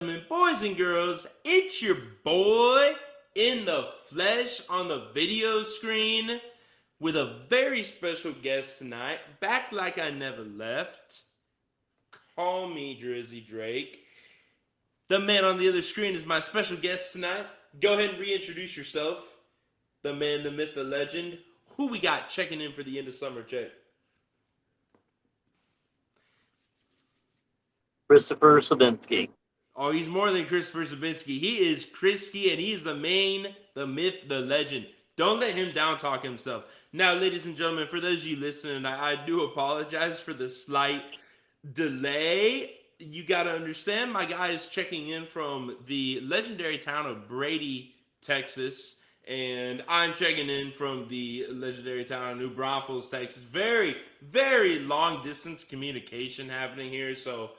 gentlemen, boys and girls, it's your boy in the flesh on the video screen with a very special guest tonight. Back like I never left. Call me Drizzy Drake. The man on the other screen is my special guest tonight. Go ahead and reintroduce yourself. The man, the myth, the legend. Who we got checking in for the end of summer check? Christopher Sabinski. Oh, he's more than Christopher Sabinski. He is Chrisky, and he is the main, the myth, the legend. Don't let him down talk himself. Now, ladies and gentlemen, for those of you listening, I do apologize for the slight delay. You got to understand, my guy is checking in from the legendary town of Brady, Texas, and I'm checking in from the legendary town of New Braunfels, Texas. Very, very long distance communication happening here, so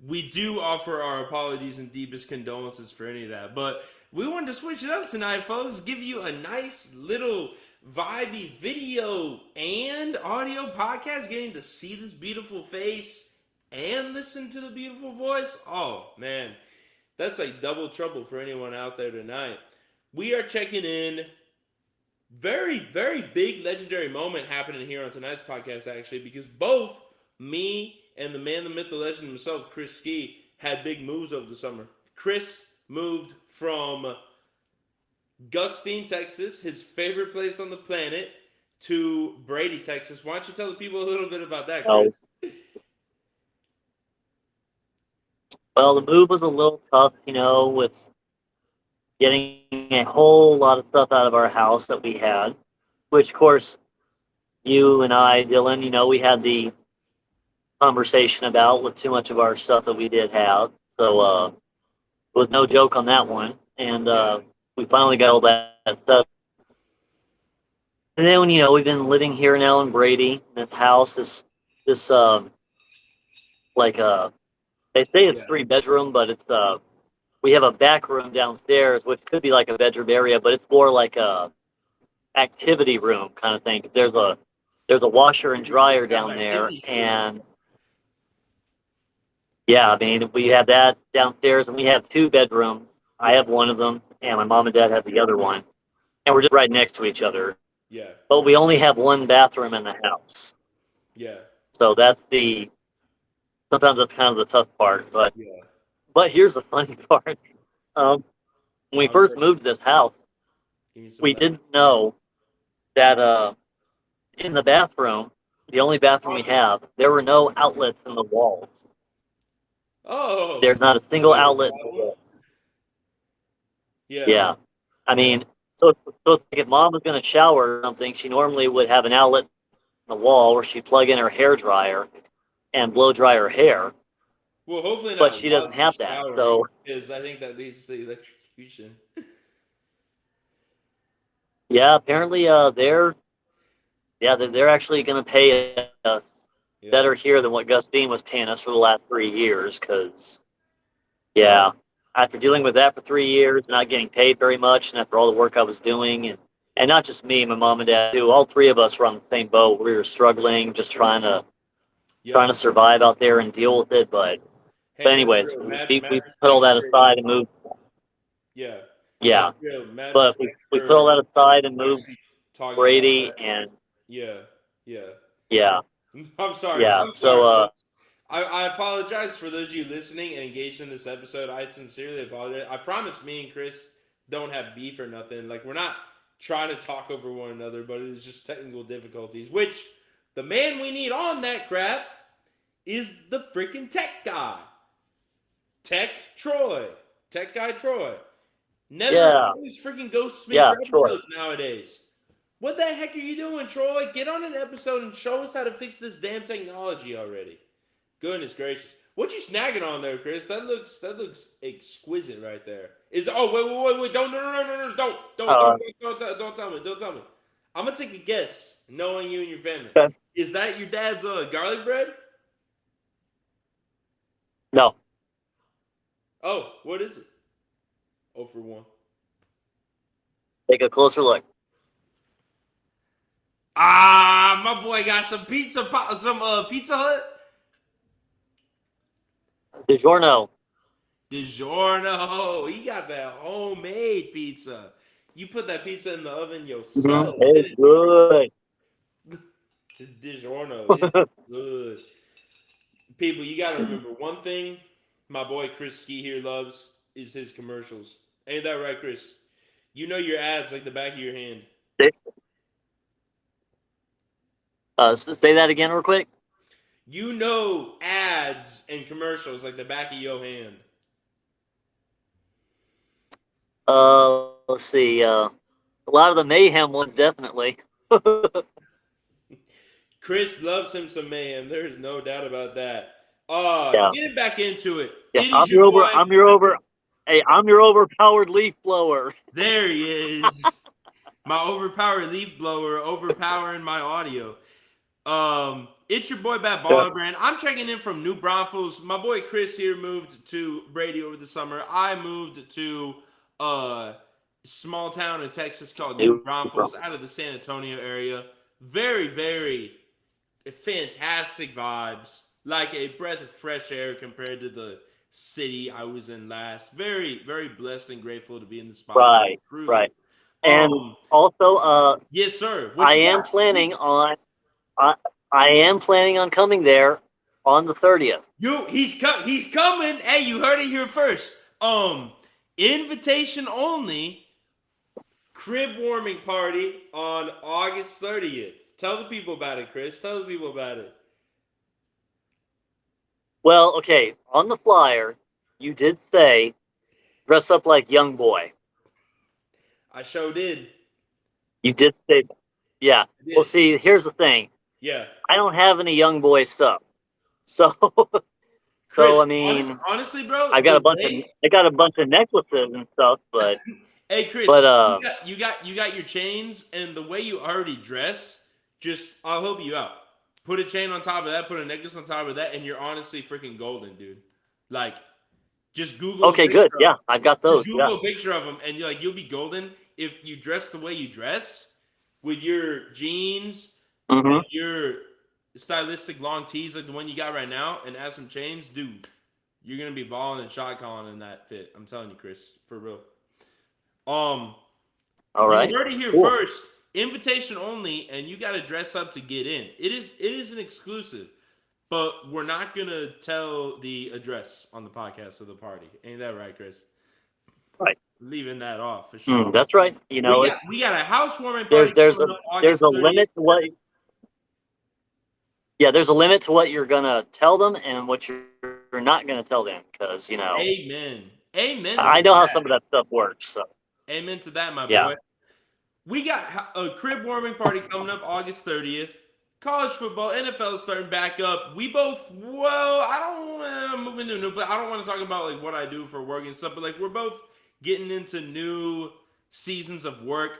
we do offer our apologies and deepest condolences for any of that. But we wanted to switch it up tonight, folks. Give you a nice little vibey video and audio podcast. Getting to see this beautiful face and listen to the beautiful voice. Oh, man. That's like double trouble for anyone out there tonight. We are checking in. Very, very big legendary moment happening here on tonight's podcast, actually, because both me and the man, the myth, the legend himself, Chris Ski, had big moves over the summer. Chris moved from Gustine, Texas, his favorite place on the planet, to Brady, Texas. Why don't you tell the people a little bit about that, Chris? Well, the move was a little tough, with getting a whole lot of stuff out of our house that we had, which, of course, you and I, Dylan, we had the conversation about with too much of our stuff that we did have. So it was no joke on that one. And we finally got all that stuff. And then, we've been living here now in Brady, in this house, this they say it's 3-bedroom, but it's we have a back room downstairs, which could be like a bedroom area, but it's more like a activity room kind of thing. There's a washer and dryer down there, and yeah, I mean, we have that downstairs, and we have 2 bedrooms. I have one of them, and my mom and dad have the other one, and we're just right next to each other. Yeah. But we only have 1 bathroom in the house. Yeah. So sometimes that's kind of the tough part, but here's the funny part. When we first moved to this house, we didn't know that in the bathroom, the only bathroom we have, there were no outlets in the walls. Oh. There's not a single outlet in the wall. Yeah. Yeah. I mean, so it's like if mom was going to shower or something, she normally would have an outlet in the wall where she'd plug in her hair dryer and blow dry her hair. Well, hopefully not. But she doesn't have that, so because I think that leads to electrocution. Yeah, apparently they're actually going to pay us better here than what Gustine was paying us for the last 3 years, because after dealing with that for 3 years, not getting paid very much, and after all the work I was doing, and not just me, my mom and dad too, all 3 of us were on the same boat. We were struggling, just trying to survive out there and deal with it. But anyways, we put all that aside and moved. Yeah, but we put all that aside and moved Brady, and yeah. I'm sorry. Yeah, I'm so I apologize for those of you listening and engaged in this episode. I sincerely apologize. I promise me and Chris don't have beef or nothing. Like, we're not trying to talk over one another, but it's just technical difficulties, which the man we need on that crap is the freaking tech guy. Tech guy Troy. Never always freaking ghosts me for episodes nowadays. What the heck are you doing, Troy? Get on an episode and show us how to fix this damn technology already. Goodness gracious. What you snagging on there, Chris? That looks exquisite right there. Wait, don't tell me. I'm gonna take a guess, knowing you and your family. Okay. Is that your dad's garlic bread? No. Oh, what is it? 0 for 1. Take a closer look. Ah, my boy got some Pizza Hut. DiGiorno. DiGiorno. He got that homemade pizza. You put that pizza in the oven yourself. Mm-hmm. It's good. DiGiorno. It's good. People, you got to remember one thing my boy Chris Ski here loves is his commercials. Ain't that right, Chris? You know your ads like the back of your hand. So say that again real quick. You know ads and commercials like the back of your hand. Let's see. A lot of the mayhem ones, definitely. Chris loves him some mayhem. There's no doubt about that. Yeah. Getting back into it. Yeah, It is your boy. I'm your overpowered leaf blower. There he is. My overpowered leaf blower overpowering my audio. It's your boy Bad Baller Brand. I'm checking in from New Braunfels. My boy Chris here moved to Brady over the summer. I moved to a small town in Texas called New Braunfels out of the San Antonio area. Very, very fantastic vibes. Like a breath of fresh air compared to the city I was in last. Very, very blessed and grateful to be in the spot. Right. And also, yes, sir. I am planning on coming there on the 30th. He's coming. Hey, you heard it here first. Invitation only. Crib warming party on August 30th. Tell the people about it, Chris. Tell the people about it. Well, okay. On the flyer, you did say dress up like young boy. I sure did. You did say that. Yeah. Well, see, here's the thing. Yeah. I don't have any young boy stuff. So, Chris, I mean, honestly, bro, I got a bunch of necklaces and stuff, but hey, Chris, but you got your chains, and the way you already dress, I'll help you out. Put a chain on top of that, put a necklace on top of that, and you're honestly freaking golden, dude. Like, just Google. Okay, good. Yeah, I've got those. Just Google a picture of them, and you'll be golden if you dress the way you dress with your jeans, and your stylistic long tees like the one you got right now, and add some chains, dude. You're gonna be balling and shot calling in that fit. I'm telling you, Chris, for real. All right. You heard it here first. Invitation only, and you got to dress up to get in. It is an exclusive, but we're not gonna tell the address on the podcast of the party. Ain't that right, Chris? Right. Leaving that off for sure. That's right. You know, we got a housewarming party. There's a limit to what. Yeah, there's a limit to what you're gonna tell them and what you're not gonna tell them, because Amen. I know how some of that stuff works. So. Amen to that, my boy. We got a crib warming party coming up August 30th. College football, NFL is starting back up. We both, I'm moving to new, but I don't want to talk about like what I do for work and stuff. But like we're both getting into new seasons of work.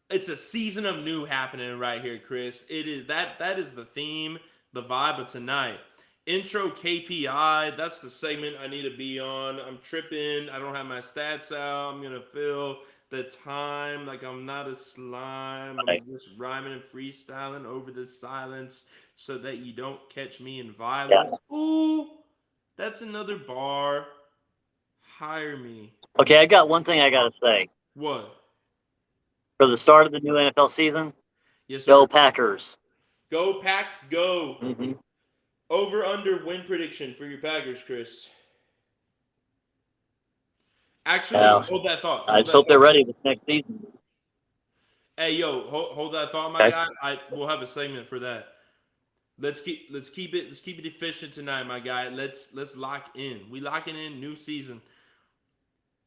It's a season of new happening right here, Chris. It is that is the theme, the vibe of tonight. Intro KPI, that's the segment I need to be on. I'm tripping. I don't have my stats out. I'm going to fill the time like I'm not a slime. I'm just rhyming and freestyling over the silence so that you don't catch me in violence. Yeah. Ooh, that's another bar. Hire me. Okay, I got one thing I got to say. What? For the start of the new NFL season, yes, sir. Go Packers. Go Pack, go. Mm-hmm. Over under win prediction for your Packers, Chris. Actually, hold that thought. I just hope they're ready this next season. Hey, yo, hold that thought, my guy. We'll have a segment for that. Let's keep it efficient tonight, my guy. Let's lock in. We locking in new season.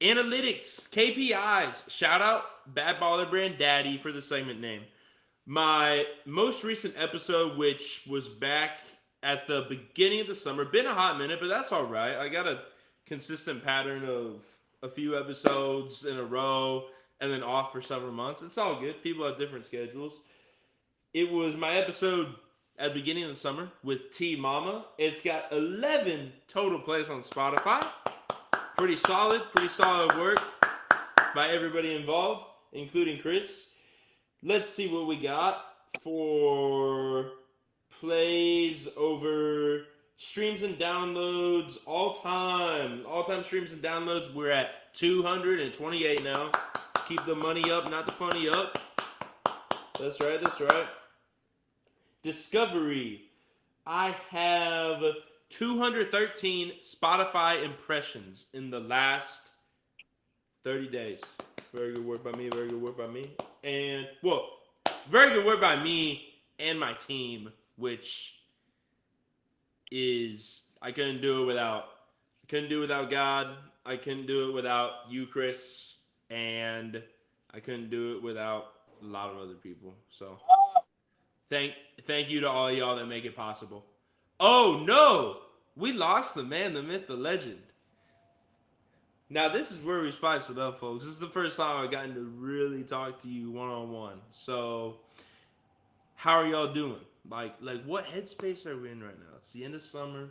Analytics, KPIs. Shout out Bad Baller Brand Daddy for the segment name. My most recent episode, which was back at the beginning of the summer, been a hot minute, but that's all right. I got a consistent pattern of a few episodes in a row and then off for several months. It's all good. People have different schedules. It was my episode at the beginning of the summer with T Mama. It's got 11 total plays on Spotify. Pretty solid work by everybody involved, including Chris. Let's see what we got for plays over streams and downloads, all time streams and downloads. We're at 228 now. Keep the money up, not the funny up. That's right, that's right. Discovery. I have 213 Spotify impressions in the last 30 days. Very good work by me, very good work by me. And, well, very good work by me and my team, which is, I couldn't do it without God. I couldn't do it without you, Chris. And I couldn't do it without a lot of other people. So, thank you to all y'all that make it possible. Oh, no! We lost the man, the myth, the legend. Now, this is where we spice it up, folks. This is the first time I've gotten to really talk to you one-on-one. So, how are y'all doing? Like, what headspace are we in right now? It's the end of summer.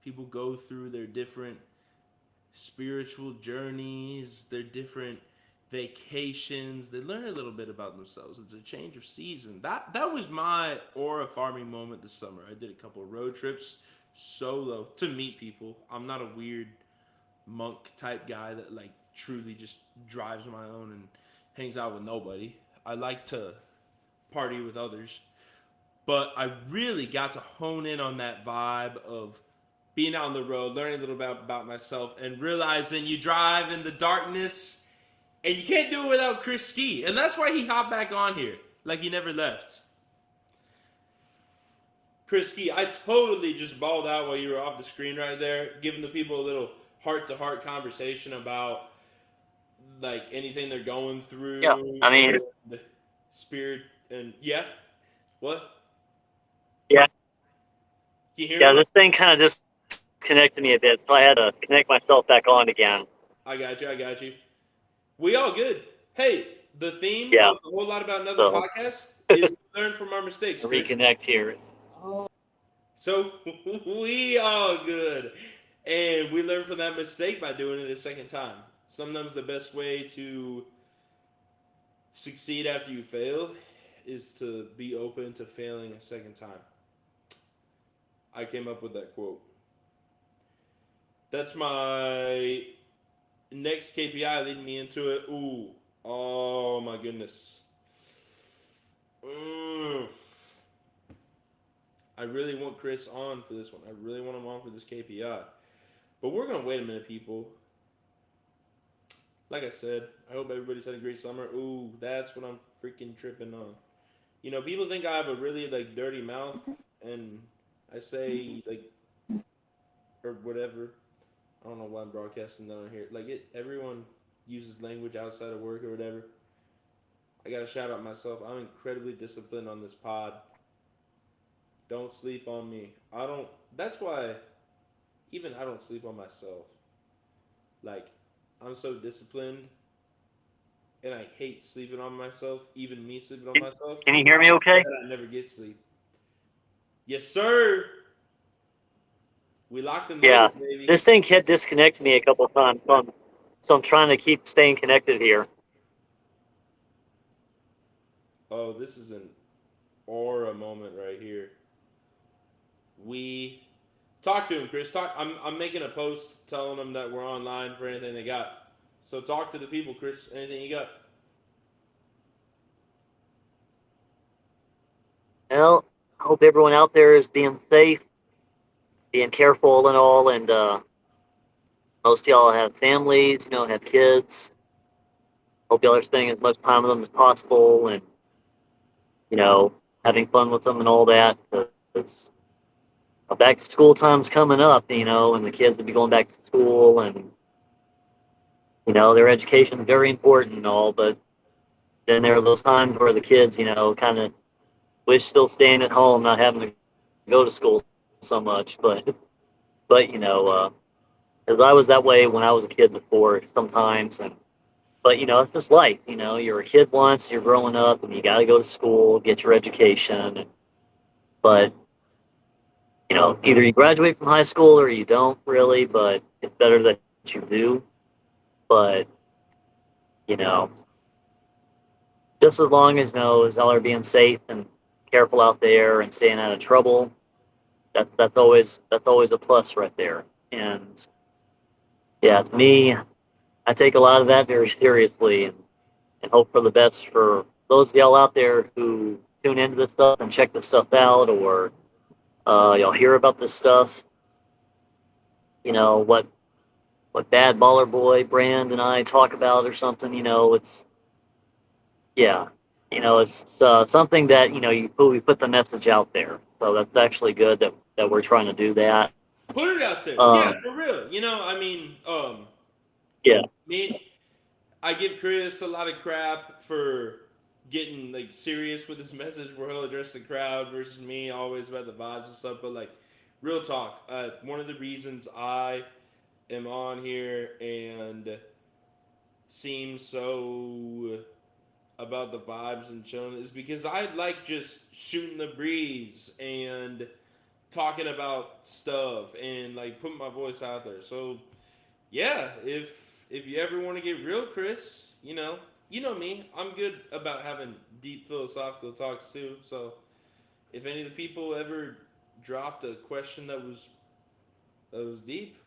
People go through their different spiritual journeys, their different vacations. They learn a little bit about themselves. It's a change of season. That was my aura farming moment this summer. I did a couple of road trips solo to meet people. I'm not a weird monk type guy that like truly just drives my own and hangs out with nobody. I like to party with others. But I really got to hone in on that vibe of being out on the road, learning a little bit about myself, and realizing you drive in the darkness and you can't do it without Chris Ski. And that's why he hopped back on here like he never left. Chris Ski, I totally just balled out while you were off the screen right there, giving the people a little heart-to-heart conversation about like anything they're going through. Yeah, I mean, spirit and yeah. What? Yeah. Can you hear Yeah, me? this thing kind of disconnected me a bit, so I had to connect myself back on again. I got you. We all good. Hey, the theme Yeah. of A Whole Lot About Another podcast is learn from our mistakes, Chris. Reconnect here. So we all good. And we learn from that mistake by doing it a second time. Sometimes the best way to succeed after you fail is to be open to failing a second time. I came up with that quote. That's my next KPI leading me into it. Ooh. Oh my goodness. I really want Chris on for this one. I really want him on for this KPI. But we're going to wait a minute, people. Like I said, I hope everybody's had a great summer. Ooh, that's what I'm freaking tripping on. You know, people think I have a really, like, dirty mouth. And I say, like, or whatever. I don't know why I'm broadcasting down here. Like, everyone uses language outside of work or whatever. I got to shout out myself. I'm incredibly disciplined on this pod. Don't sleep on me. That's why even I don't sleep on myself. Like, I'm so disciplined and I hate sleeping on myself, even me sleeping on myself. Can you hear me okay? I never get sleep. Yes, sir. We locked in. Yeah, baby. This thing kept disconnecting me a couple of times, so I'm trying to keep staying connected here. Oh, this is an aura moment right here. We talk to him, Chris. I'm making a post telling them that we're online for anything they got. So talk to the people, Chris. Anything you got? Well, I hope everyone out there is being safe, being careful and all, and most of y'all have families, have kids. Hope y'all are spending as much time with them as possible and, having fun with them and all that. It's back to school time's coming up, and the kids will be going back to school and, their education is very important and all, but then there are those times where the kids, kind of wish still staying at home, not having to go to school so much, but because I was that way when I was a kid before sometimes, but it's just life, you're a kid once, you're growing up, and you got to go to school, get your education, but either you graduate from high school or you don't really, but it's better that you do, but just as long as y'all are being safe and careful out there and staying out of trouble, that's always a plus right there. And yeah, to me, I take a lot of that very seriously, and hope for the best for those of y'all out there who tune into this stuff and check this stuff out, or y'all hear about this stuff. You know what Bad Baller Boy Brand and I talk about or something. It's yeah, it's something that we put the message out there. So that's actually good that we're trying to do that. Put it out there. Yeah, Um, for real. I mean, yeah, me, I give Chris a lot of crap for getting like serious with his message where he'll address the crowd versus me always about the vibes and stuff. But like, real talk. One of the reasons I am on here and seem so about the vibes and chilling is because I like just shooting the breeze and talking about stuff and like putting my voice out there. So yeah, if you ever want to get real, Chris, you know me. I'm good about having deep philosophical talks too. So if any of the people ever dropped a question that was deep,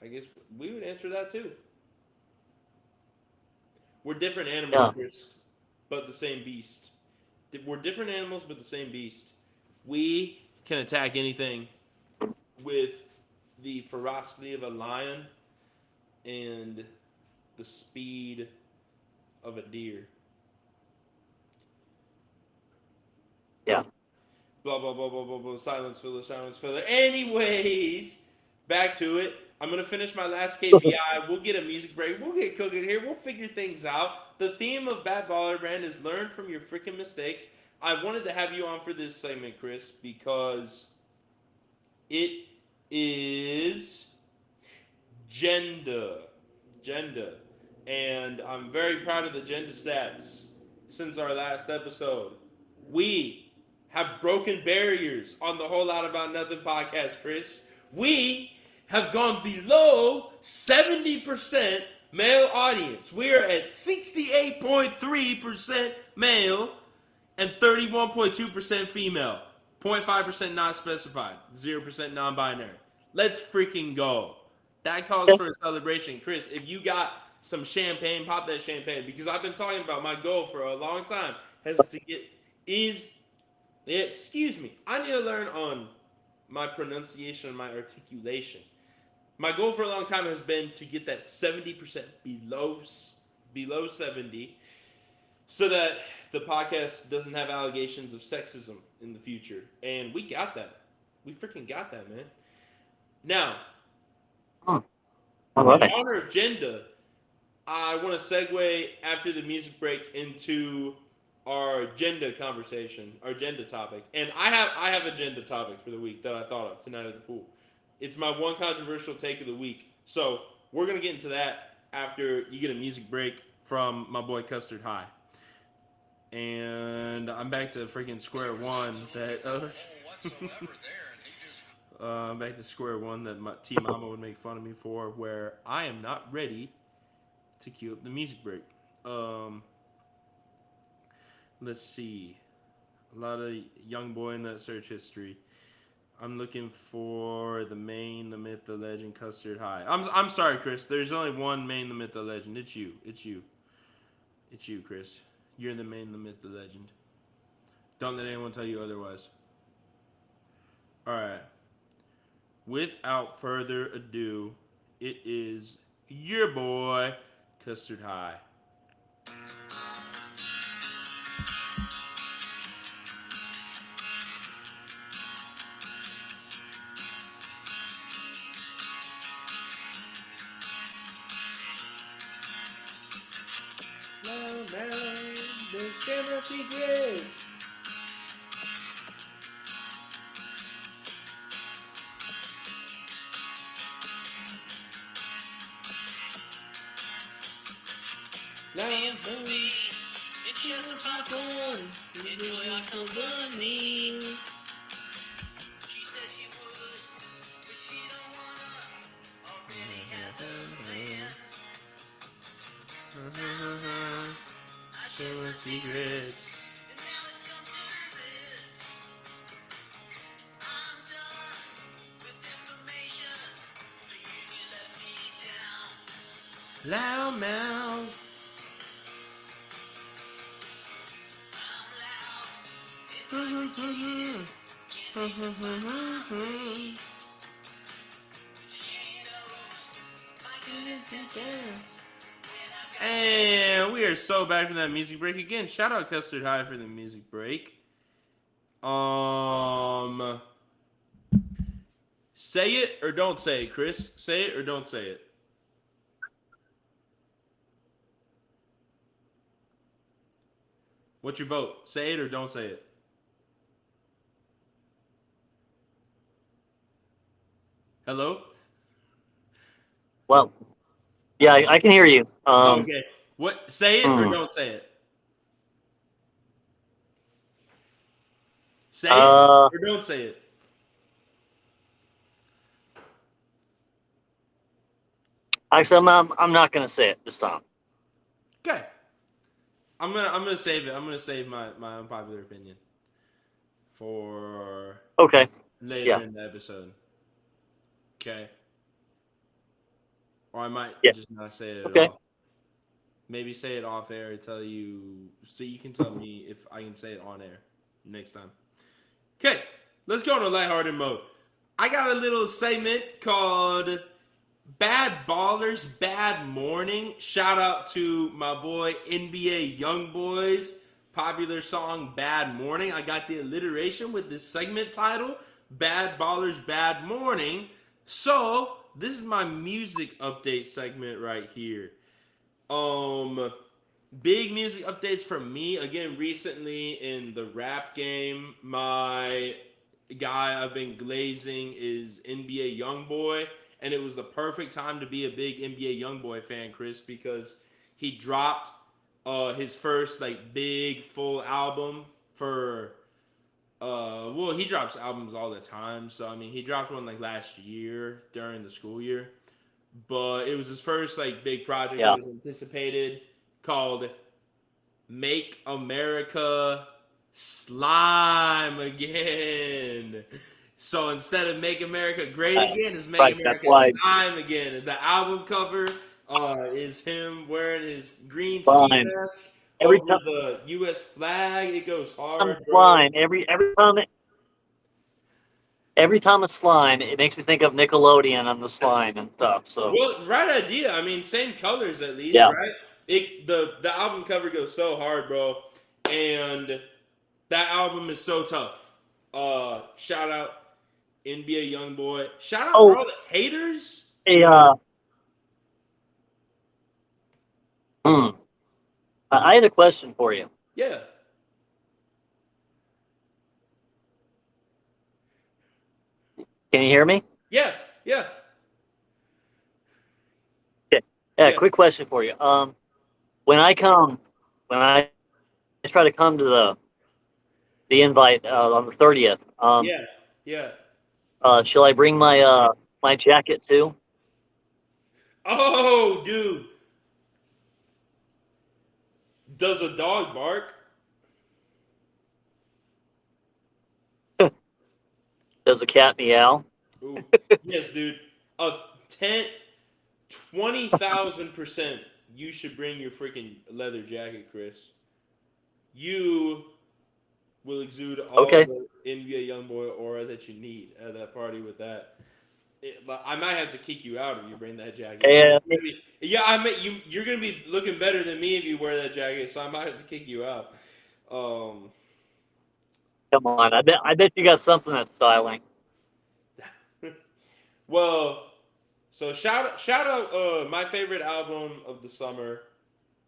I guess we would answer that too. We're different animals, yeah, Chris, but the same beast. We're different animals, but the same beast. We can attack anything with the ferocity of a lion and the speed of a deer. yeah. Blah blah blah blah blah blah. Silence filler, silence filler. Anyways, back to it. I'm gonna finish my last KPI. We'll get a music break. We'll get cooking here. We'll figure things out. The theme of Bad Baller Brand is learn from your freaking mistakes. I wanted to have you on for this segment, Chris, because it is gender. Gender. And I'm very proud of the gender stats since our last episode. We have broken barriers on the Whole Lot About Nothing podcast, Chris. We have gone below 70% male audience. We are at 68.3% male and 31.2% female. 0.5% not specified. 0% non-binary. Let's freaking go. That calls for a celebration. Chris, if you got some champagne, pop that champagne. Because I've been talking about my goal for a long time excuse me. I need to learn on my pronunciation and my articulation. My goal for a long time has been to get that 70% below 70 so that the podcast doesn't have allegations of sexism in the future. And we got that. We freaking got that, man. Now, All in right. honor of gender, I want to segue after the music break into our agenda conversation, our agenda topic. And I have agenda topic for the week that I thought of tonight at the pool. It's my one controversial take of the week. So we're gonna get into that after you get a music break from my boy Custard High. And I'm back to freaking square one. I'm back to square one that my T Mama would make fun of me for, where I am not ready to cue up the music break. Let's see. A lot of young boy in that search history. I'm looking for the main, the myth, the legend, Custard High. I'm sorry, Chris. There's only one main, the myth, the legend. It's you. It's you. It's you, Chris. You're the main, the myth, the legend. Don't let anyone tell you otherwise. All right. Without further ado, it is your boy, Custard High. They share my secrets. Being movie, it's just a popcorn. Enjoy our company. She says she would, but she don't wanna. Already has her plans. I Share my secrets. and now it's come to this. I'm Loud mouth. And we are so back from that music break again. Shout out Custard High for the music break. Say it or don't say it, Chris. Say it or don't say it. What's your vote? Say it or don't say it. Hello? Well, yeah, I can hear you. Okay. What? Say it or don't say it. Say it or don't say it. Actually, I'm not gonna say it this time. Okay. I'm gonna save it. I'm gonna save my unpopular opinion for later in the episode. Okay. Or I might just not say it at all. Maybe say it off air, tell you, so you can tell me if I can say it on air next time. Okay, let's go into lighthearted mode. I got a little segment called Bad Ballers, Bad Morning. Shout out to my boy NBA Youngboy's popular song Bad Morning. I got the alliteration with this segment title, Bad Ballers, Bad Morning. So this is my music update segment right here. Big music updates from me. Again, recently in the rap game, my guy I've been glazing is NBA Youngboy. And it was the perfect time to be a big NBA Youngboy fan, Chris, because he dropped his first like big full album for well, he drops albums all the time. So I mean, he dropped one like last year during the school year. But it was his first like big project that was anticipated, called Make America Slime Again. So instead of Make America Great Again, it's Make America Slime Again. And the album cover is him wearing his green ski mask over the U.S. flag. It goes hard, bro. Slime. Every time it's slime, it makes me think of Nickelodeon and the slime and stuff. So well, right idea. I mean, same colors at least, right? The album cover goes so hard, bro, and that album is so tough. Shout out NBA Youngboy. Shout out for all the haters. I had a question for you. Yeah. Can you hear me? Yeah. Yeah. Quick question for you. When I try to come to the invite on the 30th. Yeah. Shall I bring my jacket too? Oh, dude. Does a dog bark? Does a cat meow? Ooh. Yes, dude. 20,000% you should bring your freaking leather jacket, Chris. You will exude all the NBA Youngboy aura that you need at that party with that. I might have to kick you out if you bring that jacket. You're gonna be looking better than me if you wear that jacket, so I might have to kick you out. Come on, I bet you got something that's styling. Well, so shout out my favorite album of the summer,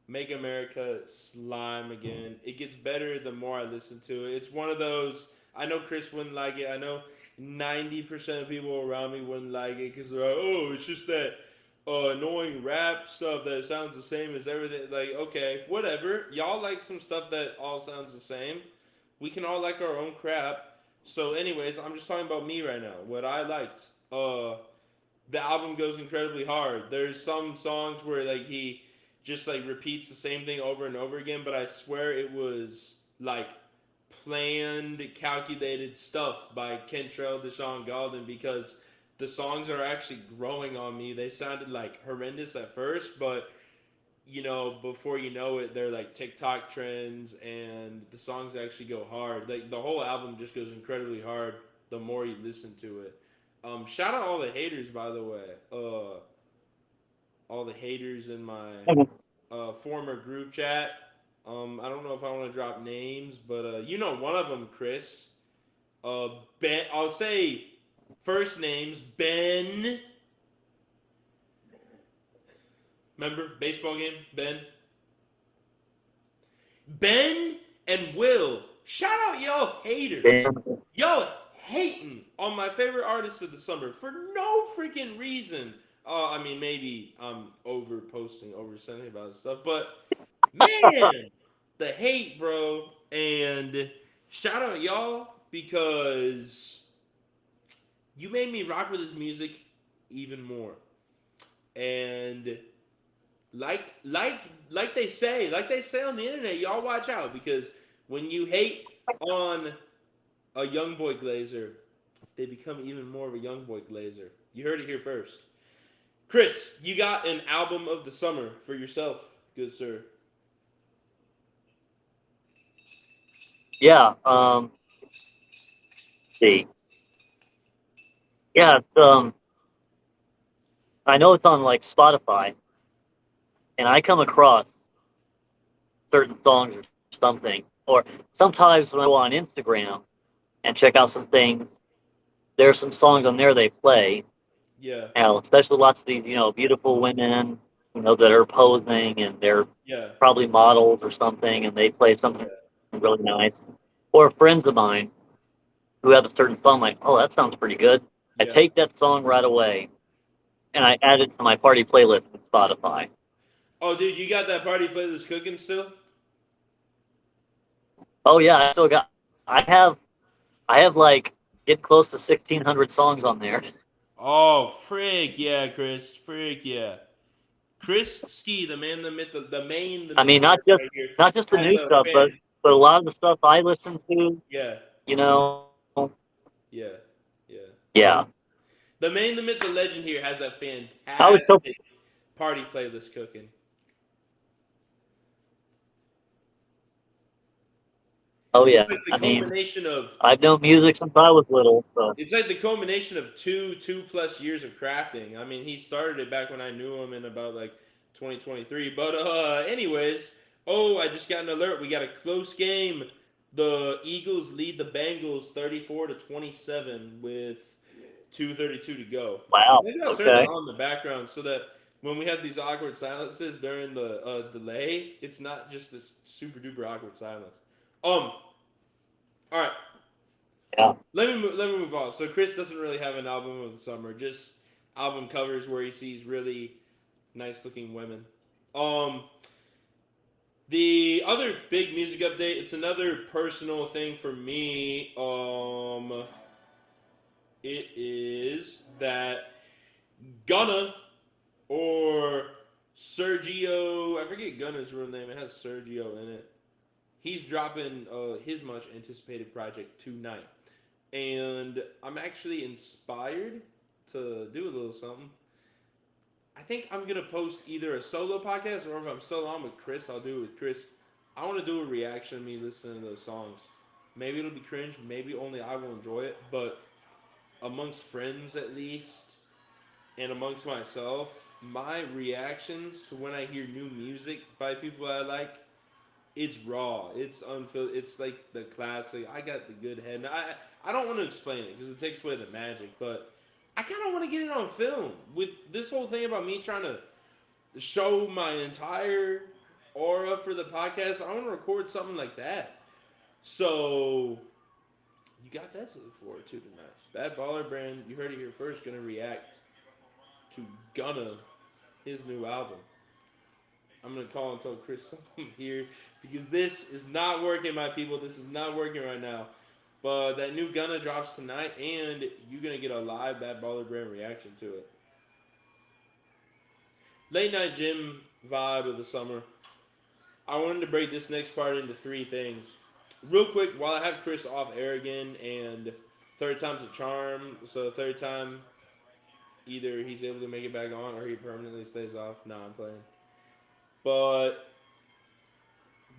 Make America Slime Again. It gets better the more I listen to it. It's one of those, I know Chris wouldn't like it. I know 90% of people around me wouldn't like it because they're like, oh, it's just that annoying rap stuff that sounds the same as everything. Like, okay, whatever. Y'all like some stuff that all sounds the same. We can all like our own crap. So anyways, I'm just talking about me right now. What I liked. The album goes incredibly hard. There's some songs where like he just like repeats the same thing over and over again, but I swear it was like planned, calculated stuff by Kentrell Deshaun Galden, because the songs are actually growing on me. They sounded like horrendous at first, but before you know it, they're like TikTok trends, and the songs actually go hard. Like the whole album just goes incredibly hard the more you listen to it. Shout out all the haters, by the way. All the haters in my former group chat. I don't know if I want to drop names, but one of them, Chris. Ben. I'll say first names. Ben. Remember baseball game, Ben. Ben and Will. Shout out y'all haters. Y'all hating on my favorite artist of the summer for no freaking reason. I mean, maybe I'm over posting, over sending about stuff, but man, the hate, bro. And shout out y'all because you made me rock with this music even more. And like they say on the internet, y'all watch out because when you hate on a young boy Glazer, they become even more of a young boy Glazer. You heard it here first. Chris, you got an album of the summer for yourself, good sir. Yeah. See. Yeah. It's, I know it's on like Spotify, and I come across certain songs or something, or sometimes when I go on Instagram and check out some things, there's some songs on there they play. Yeah. Especially lots of these, beautiful women, that are posing and they're probably models or something, and they play something really nice. Or friends of mine who have a certain song, like, oh, that sounds pretty good. I take that song right away, and I add it to my party playlist on Spotify. Oh, dude, you got that party playlist cooking still? Oh yeah, I have like get close to 1,600 songs on there. Oh, frick yeah, Chris, frick yeah. Chris Ski, the man, the myth, the main. The I mean, not just the new stuff, but a lot of the stuff I listen to. Yeah. Yeah. Yeah. The main, the myth, the legend here has a fantastic party playlist cooking. Oh yeah, It's like the culmination of. I've known music since I was little, so it's like the culmination of two plus years of crafting. I mean, he started it back when I knew him in about like 2023. But anyways, I just got an alert. We got a close game. The Eagles lead the Bengals 34-27 with 2:32 to go. Wow. Maybe I'll turn that on in the background so that when we have these awkward silences during the delay, it's not just this super duper awkward silence. All right. Yeah. Let me move on. So Chris doesn't really have an album of the summer, just album covers where he sees really nice looking women. The other big music update, it's another personal thing for me. It is that Gunna or Sergio, I forget Gunna's real name, it has Sergio in it. He's dropping his much anticipated project tonight. And I'm actually inspired to do a little something. I think I'm going to post either a solo podcast, or if I'm still on with Chris, I'll do it with Chris. I want to do a reaction of me listening to those songs. Maybe it'll be cringe. Maybe only I will enjoy it. But amongst friends, at least, and amongst myself, my reactions to when I hear new music by people I like, it's raw. It's unfiltered. It's like the classic. I got the good head. And I don't want to explain it because it takes away the magic, but I kind of want to get it on film. With this whole thing about me trying to show my entire aura for the podcast, I want to record something like that. So you got that to look forward to tonight. Bad Baller Brand, you heard it here first, going to react to Gunna, his new album. I'm going to call and tell Chris something here because this is not working, my people. This is not working right now. But that new Gunna drops tonight, and you're going to get a live Bad Baller Brand reaction to it. Late night gym vibe of the summer. I wanted to break this next part into three things. Real quick, while I have Chris off air again, and third time's a charm, so third time either he's able to make it back on or he permanently stays off. No, I'm playing. But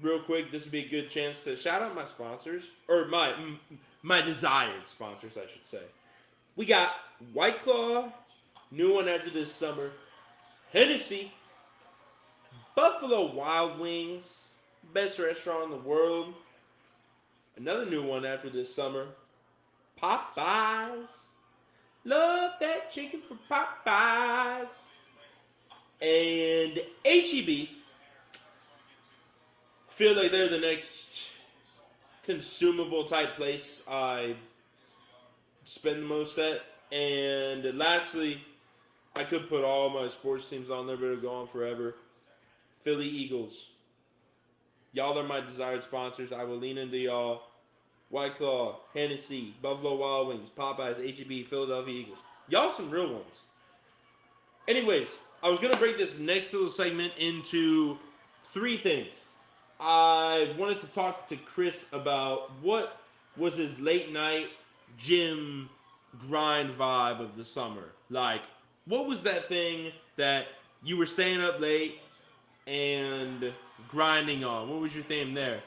real quick, this would be a good chance to shout out my sponsors, or my desired sponsors, I should say. We got White Claw, new one after this summer, Hennessy, Buffalo Wild Wings, best restaurant in the world. Another new one after this summer, Popeyes. Love that chicken from Popeyes. And HEB. Feel like they're the next consumable type place I spend the most at. And lastly, I could put all my sports teams on there, but it'll go on forever. Philly Eagles. Y'all are my desired sponsors. I will lean into y'all. White Claw, Hennessy, Buffalo Wild Wings, Popeyes, HEB, Philadelphia Eagles. Y'all some real ones. Anyways, I was going to break this next little segment into 3 things. I wanted to talk to Chris about what was his late night gym grind vibe of the summer. Like, what was that thing that you were staying up late and grinding on? What was your theme there?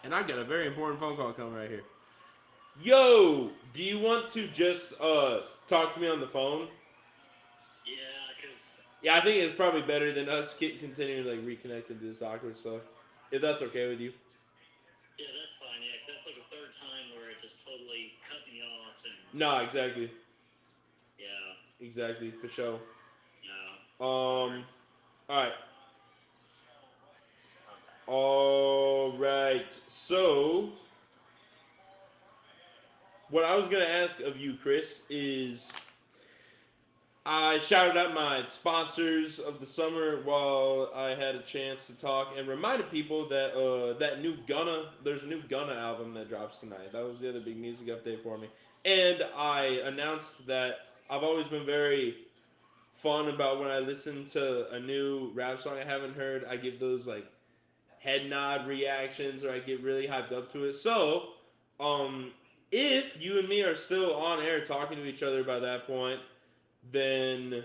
And I got a very important phone call coming right here. Yo, do you want to just talk to me on the phone? Yeah, I think it's probably better than us continuing to like reconnect into this awkward stuff. If that's okay with you. Yeah, that's fine. Yeah, 'cause that's like a third time where it just totally cut me off. And Nah, exactly. yeah. Exactly, for sure. Yeah. Alright. Alright. So, what I was going to ask of you, Chris, is I shouted out my sponsors of the summer while I had a chance to talk and reminded people that there's a new Gunna album that drops tonight. That was the other big music update for me. And I announced that I've always been very fun about when I listen to a new rap song I haven't heard. I give those like head nod reactions or I get really hyped up to it. So, if you and me are still on air talking to each other by that point, then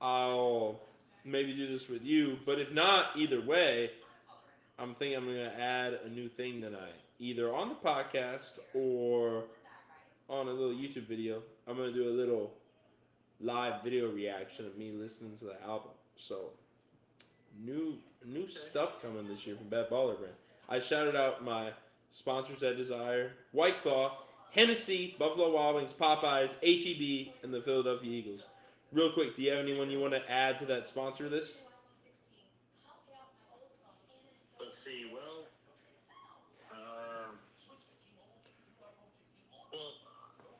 I'll maybe do this with you. But if not, either way, I'm thinking I'm going to add a new thing tonight. Either on the podcast or on a little YouTube video. I'm going to do a little live video reaction of me listening to the album. So, new stuff coming this year from Bad Baller Brand. I shouted out my sponsors I desire. White Claw, Hennessy, Buffalo Wild Wings, Popeyes, HEB, and the Philadelphia Eagles. Real quick, do you have anyone you want to add to that sponsor list? Let's see. Well,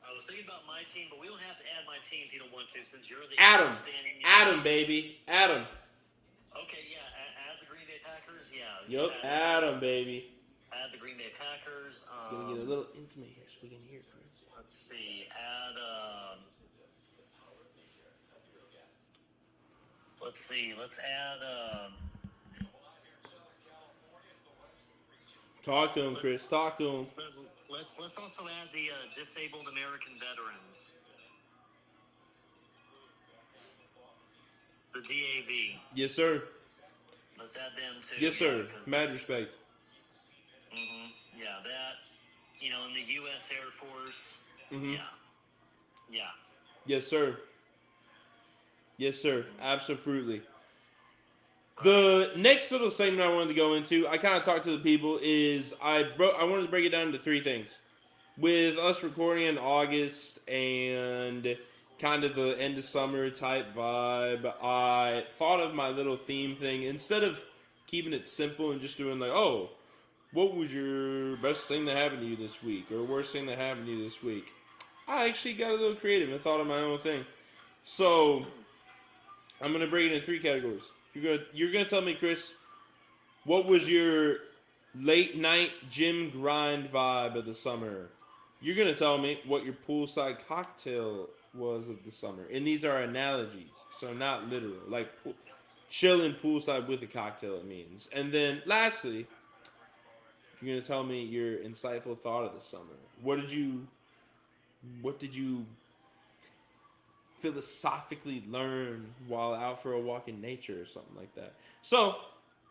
I was thinking about my team, but we don't have to add my team if you don't want to, since you're the Adam, baby. Adam. Okay, yeah. Add the Green Bay Packers. Yeah. Yup, Adam, baby. Add the Green Bay Packers. Gonna get a little intimate here so we can hear Chris. Let's see. Let's add. Talk to him, Chris. Talk to him. Let's also add the disabled American veterans. The DAV. Yes, sir. Let's add them too. Yes, sir. Mad respect. Yeah, that. In the U.S. Air Force. Yeah. Yes, sir. Yes, sir. Absolutely. The next little segment I wanted to go into, I kind of talked to the people, is I wanted to break it down into 3 things. With us recording in August and kind of the end of summer type vibe, I thought of my little theme thing. Instead of keeping it simple and just doing like, oh, what was your best thing that happened to you this week? Or worst thing that happened to you this week? I actually got a little creative and thought of my own thing. So, I'm going to break it into 3 categories. You're gonna tell me, Chris, what was your late night gym grind vibe of the summer? You're gonna tell me what your poolside cocktail was of the summer. And these are analogies, so not literal. Like chilling poolside with a cocktail, it means. And then lastly, you're gonna tell me your insightful thought of the summer. What did you philosophically learn while out for a walk in nature or something like that. So,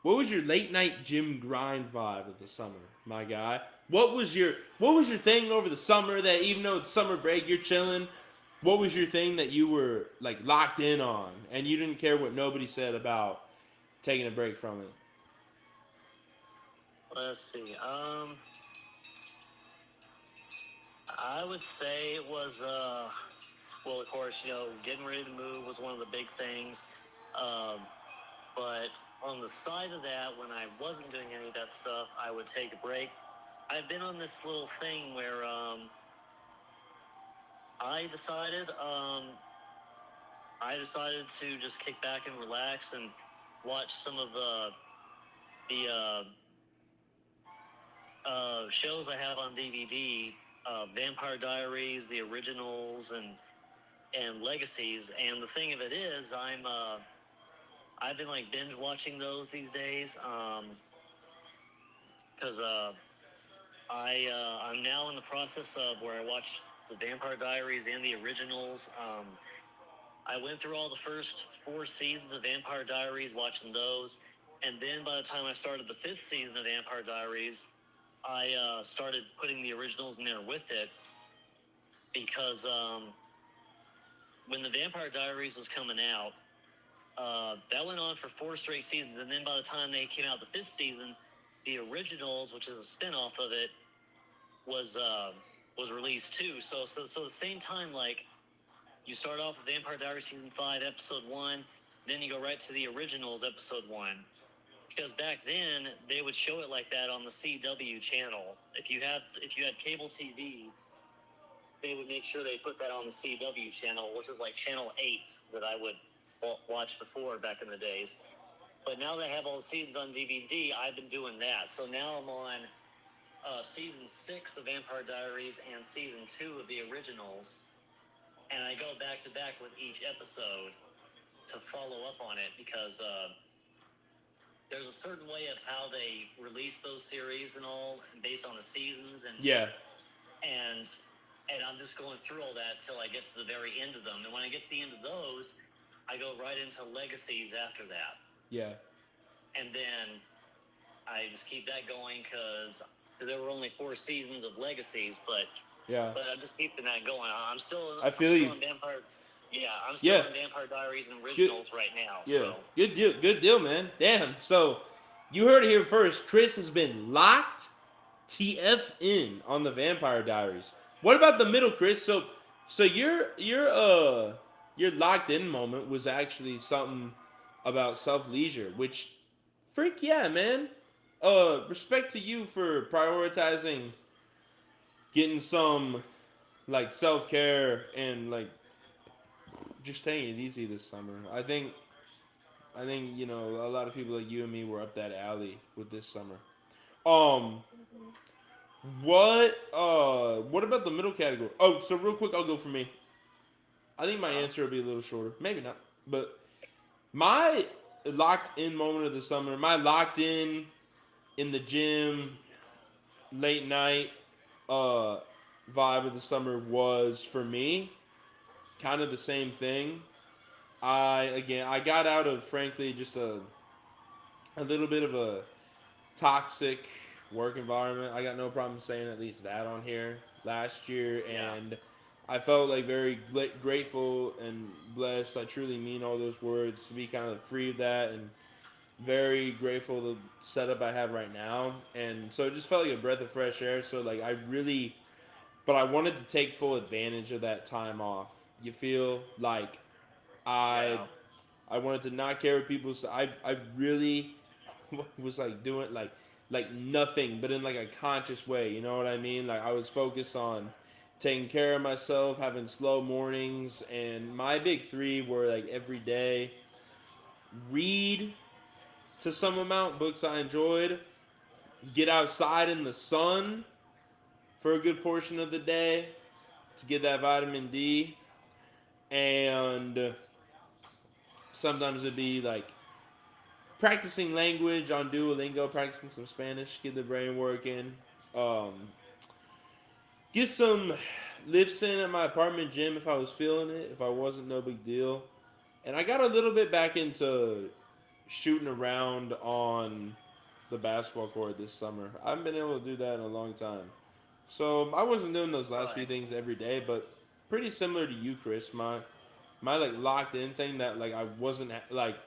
what was your late night gym grind vibe of the summer, my guy? What was your thing over the summer that even though it's summer break, you're chilling? What was your thing that you were like locked in on and you didn't care what nobody said about taking a break from it? Let's see. I would say it was, well, of course, getting ready to move was one of the big things. Um, but on the side of that, when I wasn't doing any of that stuff, I would take a break. I've been on this little thing where I decided to just kick back and relax and watch some of the shows I have on DVD, Vampire Diaries, the originals, and Legacies. And the thing of it is, I've been like binge watching those these days, because I'm now in the process of where I watch the Vampire Diaries and the originals. I went through all the first 4 seasons of Vampire Diaries, watching those, and then by the time I started the 5th season of Vampire Diaries, I started putting the originals in there with it, because when the Vampire Diaries was coming out, that went on for 4 straight seasons, and then by the time they came out the 5th season, the originals, which is a spinoff of it, was released too. So the same time, like, you start off with Vampire Diaries season 5, episode 1, then you go right to the originals, episode 1. Because back then they would show it like that on the CW channel. If you had cable TV, they would make sure they put that on the CW channel, which is like channel 8 that I would watch before back in the days. But now that I have all the seasons on DVD, I've been doing that. So now I'm on season 6 of Vampire Diaries and season 2 of the originals, and I go back to back with each episode to follow up on it, because there's a certain way of how they release those series and all based on the seasons, and Yeah. and I'm just going through all that till I get to the very end of them. And when I get to the end of those, I go right into Legacies after that. Yeah. And then I just keep that going, because there were only 4 seasons of Legacies, but I'm just keeping that going. I'm still I feel you. on Vampire. Yeah, I'm still on Vampire Diaries and originals right now. Yeah. So. Good deal, man. Damn. So you heard it here first. Chris has been locked TF in on the Vampire Diaries. What about the middle, Chris? So your locked in moment was actually something about self leisure, which freak yeah, man. Respect to you for prioritizing getting some like self care and like just taking it easy this summer. I think a lot of people like you and me were up that alley with this summer. Um, what about the middle category? Oh, so real quick, I'll go for me. I think my answer will be a little shorter, maybe not, but my locked in moment of the summer, my locked in the gym, late night, vibe of the summer was for me kind of the same thing. I got out of frankly just a little bit of a toxic work environment. I got no problem saying at least that on here last year, and I felt like very grateful and blessed. I truly mean all those words to be kind of free of that, and very grateful the setup I have right now. And so it just felt like a breath of fresh air. So like but I wanted to take full advantage of that time off. You feel like I wanted to not care what people say. I really was like doing like nothing, but in like a conscious way. You know what I mean? Like I was focused on taking care of myself, having slow mornings, and my big 3 were like every day read to some amount books I enjoyed, get outside in the sun for a good portion of the day to get that vitamin D, and sometimes it'd be like practicing language on Duolingo, practicing some Spanish, get the brain working. Get some lifts in at my apartment gym if I was feeling it. If I wasn't, no big deal. And I got a little bit back into shooting around on the basketball court this summer. I haven't been able to do that in a long time. So I wasn't doing those last few Right. things every day, but pretty similar to you, Chris. My like locked in thing that like I wasn't like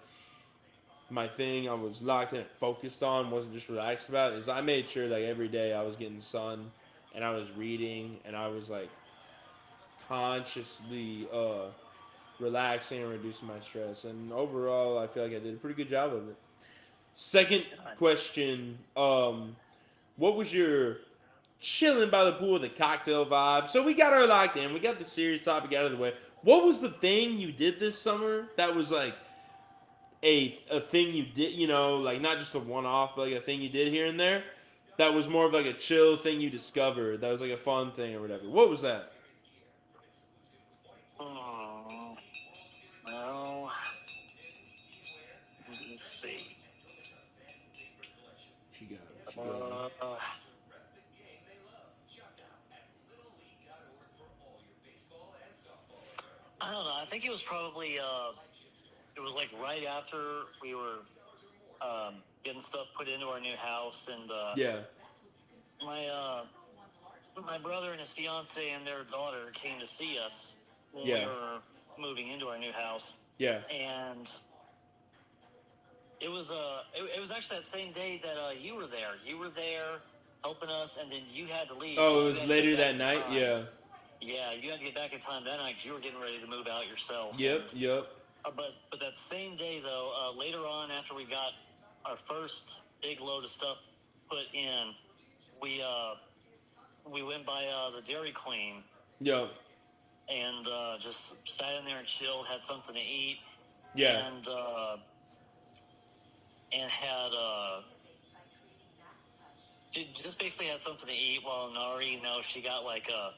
my thing I was locked in and focused on, wasn't just relaxed about, is I made sure like every day I was getting sun and I was reading and I was like consciously relaxing and reducing my stress. And overall I feel like I did a pretty good job of it. Second God. question, what was your chilling by the pool with a cocktail vibe? So we got our locked in, we got the serious topic out of the way. What was the thing you did this summer that was like a thing you did, you know, like not just a one off, but like a thing you did here and there that was more of like a chill thing you discovered that was like a fun thing or whatever? What was that? Oh, well, let me see. She got it. She got it. I don't know. I think it was probably it was like right after we were getting stuff put into our new house, and Yeah. my my brother and his fiance and their daughter came to see us when Yeah. we were moving into our new house, Yeah. and it was actually that same day that you were there. You were there helping us, and then you had to leave. Oh, it 'cause you was had to get later back that in night? time. Yeah. Yeah, you had to get back in time that night because you were getting ready to move out yourself. Yep. And, Yep. but that same day though, later on after we got our first big load of stuff put in, we went by the Dairy Queen Yep. and just sat in there and chilled, had something to eat, Yeah. and had just basically had something to eat while Nari, she got like a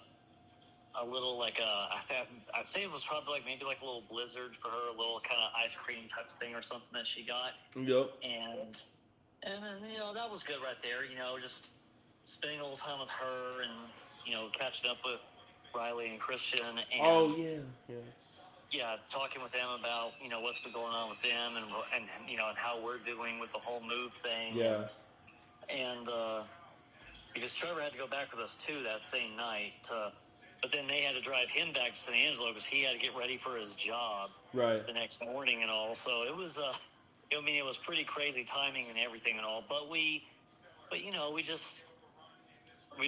little like I'd say it was probably like maybe like a little blizzard for her, a little kind of ice cream type thing or something that she got, Yep. and then that was good right there. Just spending a little time with her and catching up with Riley and Christian and Oh yeah. Yeah. yeah, talking with them about what's been going on with them and and how we're doing with the whole move thing. Yeah. And because Trevor had to go back with us too that same night, but then they had to drive him back to San Angelo because he had to get ready for his job Right. the next morning and all. So it was it was pretty crazy timing and everything and all. But we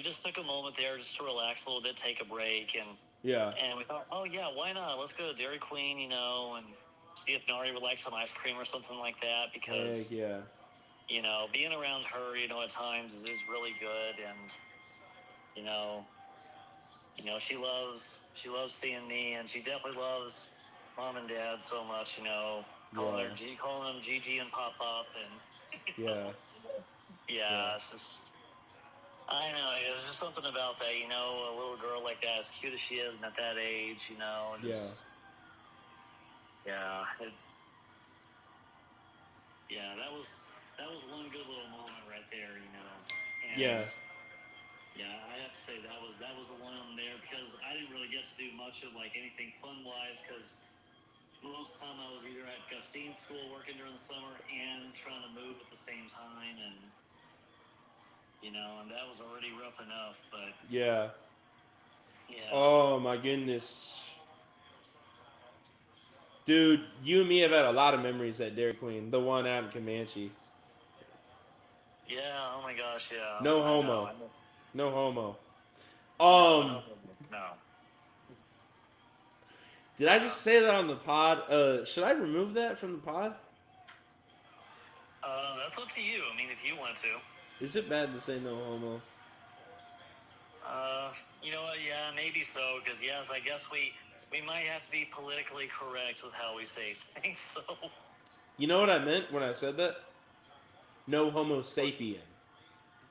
just took a moment there just to relax a little bit, take a break, Yeah. and we thought, oh yeah, why not? Let's go to Dairy Queen, and see if Nari would like some ice cream or something like that. Because Heck yeah. being around her, at times is really good, and she loves seeing me, and she definitely loves mom and dad so much. Calling them Gigi and Pop Pop, and Yeah. Yeah. it's just. I know, there's just something about that, a little girl like that, as cute as she is and at that age, just, yeah, that was one good little moment right there, and Yeah. yeah, I have to say that was the one there because I didn't really get to do much of like anything fun wise because most of the time I was either at Gustine's school working during the summer and trying to move at the same time, and and that was already rough enough, but Yeah. yeah. Oh my goodness. Dude, you and me have had a lot of memories at Dairy Queen. The one out in Comanche. Yeah, oh my gosh, yeah. No I homo. know, I miss- No homo. no. Did I just say that on the pod? Should I remove that from the pod? That's up to you. I mean, if you want to. Is it bad to say no homo? You know what? Yeah, maybe so. Because yes, I guess we might have to be politically correct with how we say things. So. You know what I meant when I said that? No homo sapien.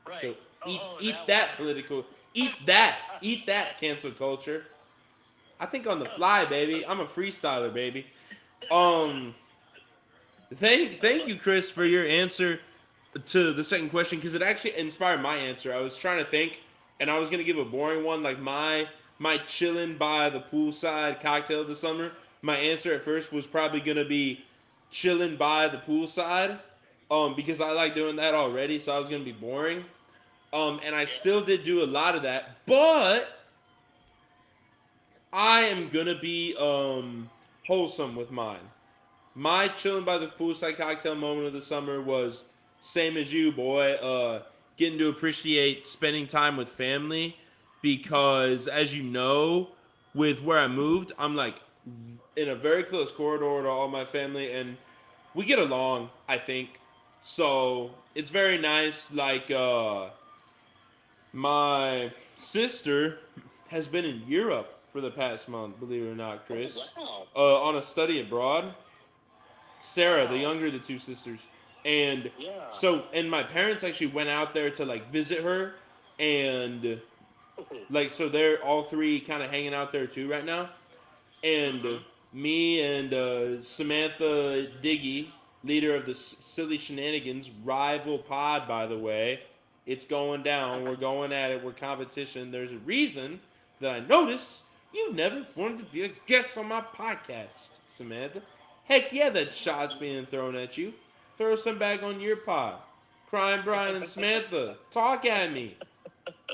Right. So eat that that one. political. Eat that cancel culture. I think on the fly, baby. I'm a freestyler, baby. Thank you, Chris, for your answer to the second question because it actually inspired my answer. I was trying to think and I was gonna give a boring one, like my chilling by the poolside cocktail of the summer. My answer at first was probably gonna be chilling by the poolside, because I like doing that already, so I was gonna be boring. And I still did do a lot of that, but I am gonna be wholesome with mine. My chilling by the poolside cocktail moment of the summer was same as you, boy. Getting to appreciate spending time with family because, as you know, with where I moved, I'm like in a very close corridor to all my family, and we get along. I think so. It's very nice. Like my sister has been in Europe for the past month, believe it or not, Chris, Wow. on a study abroad. Sarah, the Wow. younger of the two sisters, and Yeah. so and my parents actually went out there to like visit her, and like so they're all three kind of hanging out there too right now, and me and Samantha Diggy, leader of the Silly Shenanigans rival pod, by the way, it's going down. We're going at it. We're competition. There's a reason that I notice you never wanted to be a guest on my podcast, Samantha. Heck yeah, that shot's being thrown at you. Throw some back on your pod. Crying Brian and Samantha, talk at me.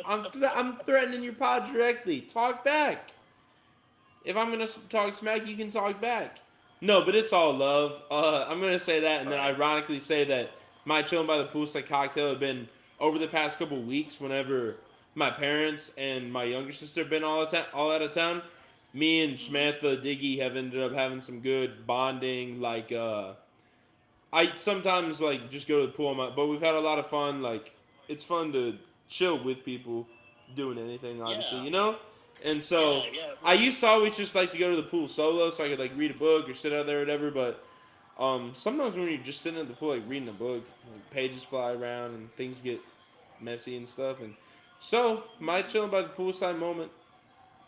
I'm threatening your pod directly. Talk back. If I'm gonna talk smack, you can talk back. No, but it's all love. I'm gonna say that, and then ironically say that my chilling by the poolside cocktail had been over the past couple weeks. Whenever my parents and my younger sister have been all out of town, me and Samantha Diggy have ended up having some good bonding. Like, I sometimes like just go to the pool, but we've had a lot of fun. Like, it's fun to chill with people doing anything, obviously, Yeah. you know. And so Yeah. I used to always just like to go to the pool solo, so I could like read a book or sit out there or whatever. But sometimes when you're just sitting at the pool, like reading a book, like pages fly around and things get messy and stuff. And so my chilling by the poolside moment,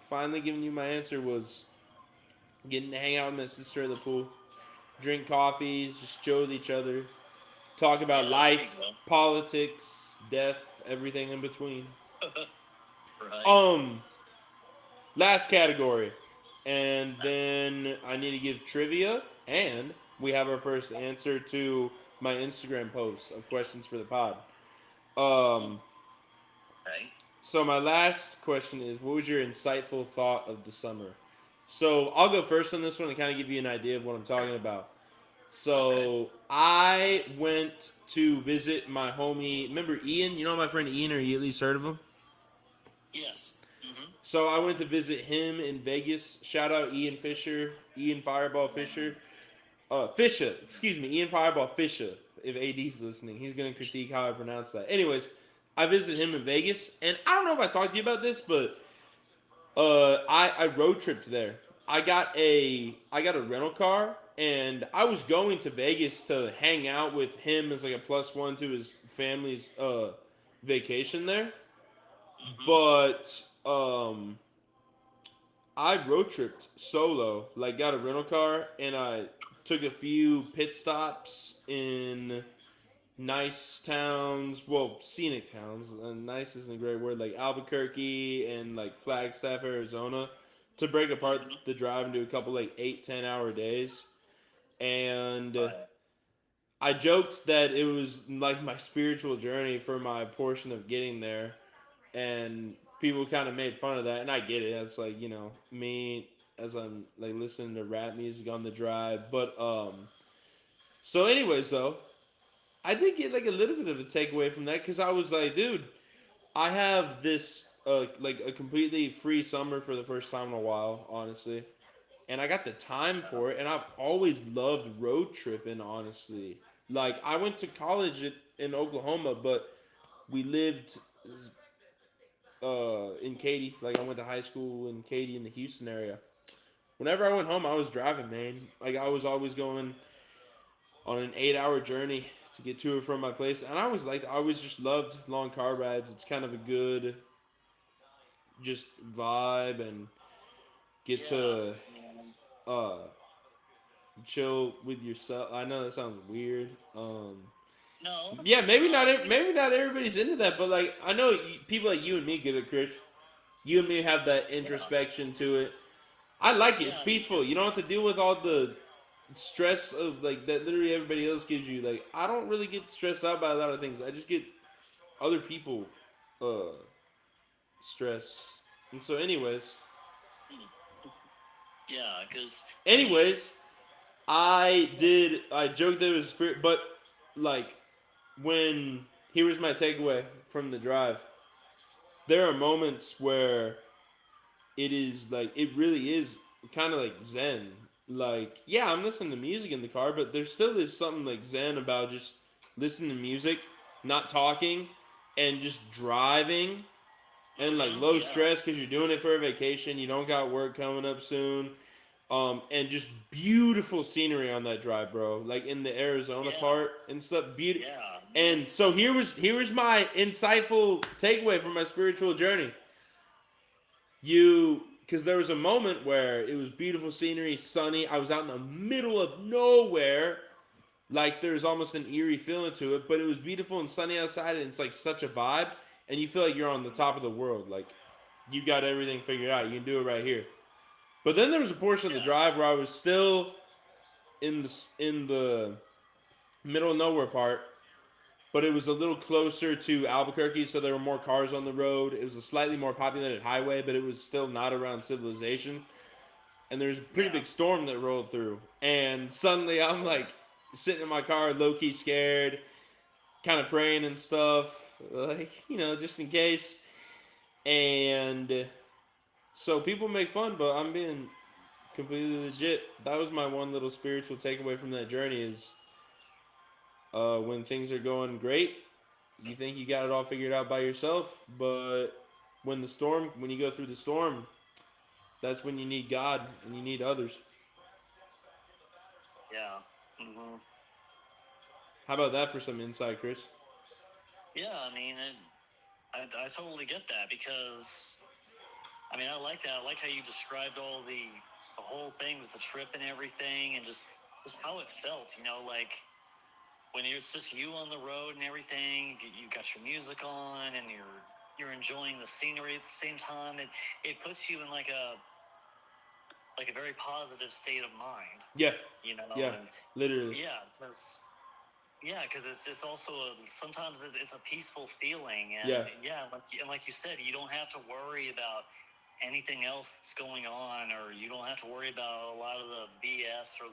finally giving you my answer, was getting to hang out with my sister at the pool, drink coffees, just chill with each other, talk about Yeah, life, there you politics, death, everything in between. Right. Last category. And then I need to give trivia, and we have our first answer to my Instagram post of questions for the pod. Um, Okay. so my last question is, what was your insightful thought of the summer? So I'll go first on this one to kind of give you an idea of what I'm talking about. So I went to visit my homie. Remember Ian? You know my friend Ian, or you at least heard of him? Yes. So I went to visit him in Vegas. Shout out Ian Fisher, Ian Fireball Fisher. Fisher, excuse me, Ian Fireball Fisher. If AD's listening, he's gonna critique how I pronounce that. Anyways, I visited him in Vegas, and I don't know if I talked to you about this, but I road tripped there. I got a rental car, and I was going to Vegas to hang out with him as like a plus one to his family's vacation there. But I road tripped solo, like got a rental car, and I took a few pit stops in nice towns, well, scenic towns. Nice isn't a great word, like Albuquerque and like Flagstaff, Arizona, to break apart the drive and do a couple like 8-10 hour days. And I joked that it was like my spiritual journey for my portion of getting there, and people kind of made fun of that, and I get it. That's like, me as I'm like listening to rap music on the drive. But so anyways, though, I did get like a little bit of a takeaway from that, because I was like, dude, I have this like a completely free summer for the first time in a while, honestly, and I got the time for it, and I've always loved road tripping, honestly. Like, I went to college in Oklahoma, but we lived in Katy. Like, I went to high school in Katy in the Houston area. Whenever I went home, I was driving, man. Like, I was always going on an 8-hour journey to get to or from my place, and I always just loved long car rides. It's kind of a good just vibe, and get to uh chill with yourself. I know that sounds weird. No. Yeah, it's not. maybe not everybody's into that, but like I know people like you and me get it, Chris. You and me have that Yeah. introspection to it. I like it. Yeah. It's I mean, peaceful. You don't have to deal with all the stress of like that literally everybody else gives you. Like I don't really get stressed out by a lot of things. I just get other people uh stress. And so yeah, because I mean, anyways, I joked that it was a spirit, but like when here was my takeaway from the drive. There are moments where it is like it really is kind of like zen. Like yeah, I'm listening to music in the car, but there still is something like zen about just listening to music, not talking, and just driving and like low yeah, stress because you're doing it for a vacation. You don't got work coming up soon. And just beautiful scenery on that drive, bro. Like in the Arizona yeah, part and stuff. Beautiful. yeah. And so It's here was my insightful takeaway from my spiritual journey. Because there was a moment where it was beautiful scenery, sunny. I was out in the middle of nowhere. Like there's almost an eerie feeling to it, but it was beautiful and sunny outside, and it's like such a vibe, and you feel like you're on the top of the world. Like you got everything figured out. You can do it right here. But then there was a portion of the yeah, drive where I was still in the middle of nowhere part, but it was a little closer to Albuquerque, so there were more cars on the road. It was a slightly more populated highway, but it was still not around civilization. And there's a pretty yeah, big storm that rolled through. And suddenly I'm like sitting in my car, low key scared, kind of praying and stuff, like, just in case. And so people make fun, but I'm being completely legit. That was my one little spiritual takeaway from that journey is when things are going great, you think you got it all figured out by yourself, but when you go through the storm, that's when you need God and you need others. yeah. hmm How about that for some insight, Chris? Yeah, I mean, I totally get that because I mean, I like that. I like how you described all the whole thing with the trip and everything, and just how it felt. Like when it's just you on the road and everything. You got your music on, and you're enjoying the scenery at the same time. It puts you in like a very positive state of mind. Yeah, yeah, And literally. yeah, because it's also sometimes it's a peaceful feeling, and Yeah, yeah, like you said, you don't have to worry about anything else that's going on, or you don't have to worry about a lot of the BS or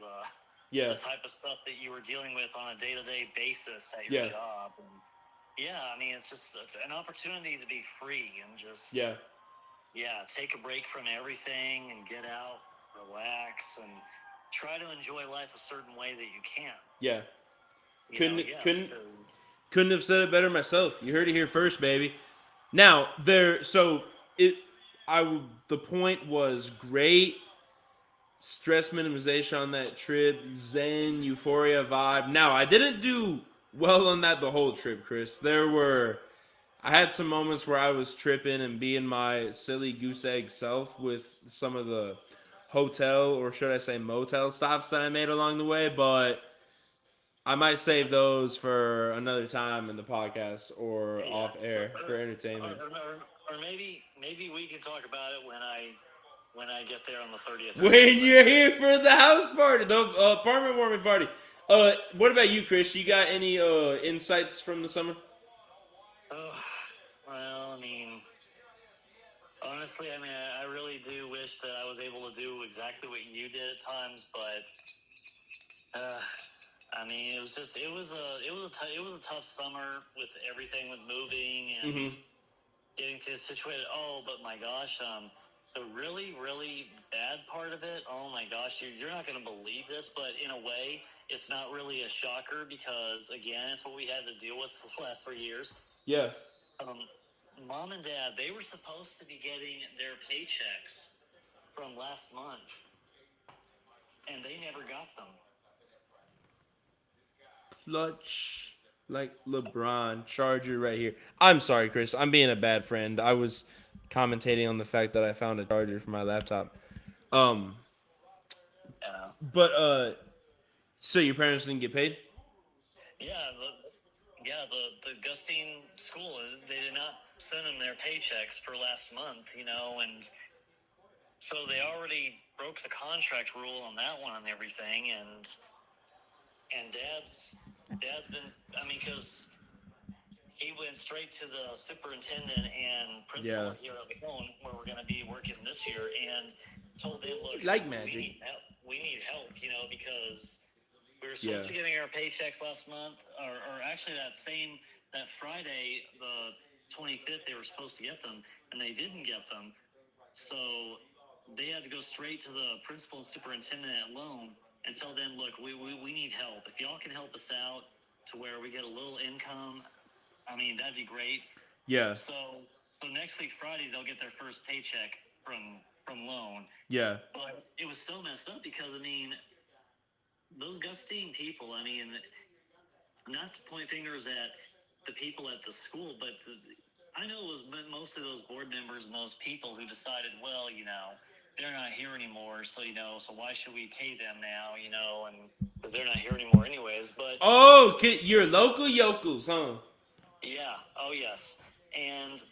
yeah, the type of stuff that you were dealing with on a day-to-day basis at your yeah, job. And yeah, I mean, it's just an opportunity to be free and just yeah, yeah, take a break from everything and get out, relax, and try to enjoy life a certain way that you can. yeah. Couldn't Yes, couldn't 'cause- couldn't have said it better myself. You heard it here first, baby. Now there, so it, the point was great. Stress minimization on that trip, zen, euphoria vibe. Now I didn't do well on that the whole trip, Chris. I had some moments where I was tripping and being my silly goose egg self with some of the hotel or should I say motel stops that I made along the way, but I might save those for another time in the podcast or yeah, off air for entertainment. or maybe we can talk about it when I get there on the 30th or When something. you're here for the house party, the apartment warming party. What about you, Chris? You got any insights from the summer? Oh, well, I mean, honestly, I mean, I really do wish that I was able to do exactly what you did at times, but I mean, it was a tough summer with everything with moving and Mm-hmm. getting to situated. Oh, but my gosh, the really really bad part of it. Oh my gosh, you're not going to believe this, but in a way, it's not really a shocker because again, it's what we had to deal with for the last 3 years. Yeah. Um, Mom and Dad, they were supposed to be getting their paychecks from last month, and they never got them. Clutch like LeBron. Charger right here. I'm sorry, Chris. I'm being a bad friend. I was commentating on the fact that I found a charger for my laptop. Um, Yeah. but so your parents didn't get paid? Yeah, Yeah, the Gustine school, they did not send them their paychecks for last month, and so they already broke the contract rule on that one and everything, and dad's been, I mean, because he went straight to the superintendent and principal Yeah. here at Lone, where we're going to be working this year, and told them, look, Like we magic. need help. We need help, because we were Yeah. supposed to be getting our paychecks last month, or actually that Friday, the 25th, they were supposed to get them, and they didn't get them. So they had to go straight to the principal and superintendent at Lone and tell them, look, we need help. If y'all can help us out to where we get a little income, I mean, that'd be great. Yeah. So next week, Friday, they'll get their first paycheck from Lone. Yeah. But it was so messed up because, I mean, those Gustine people, I mean, not to point fingers at the people at the school, but I know it was mostly those board members and those people who decided, well, they're not here anymore, so so why should we pay them now, and because they're not here anymore anyways. But Oh, you're local yokels, huh? yeah, oh yes, and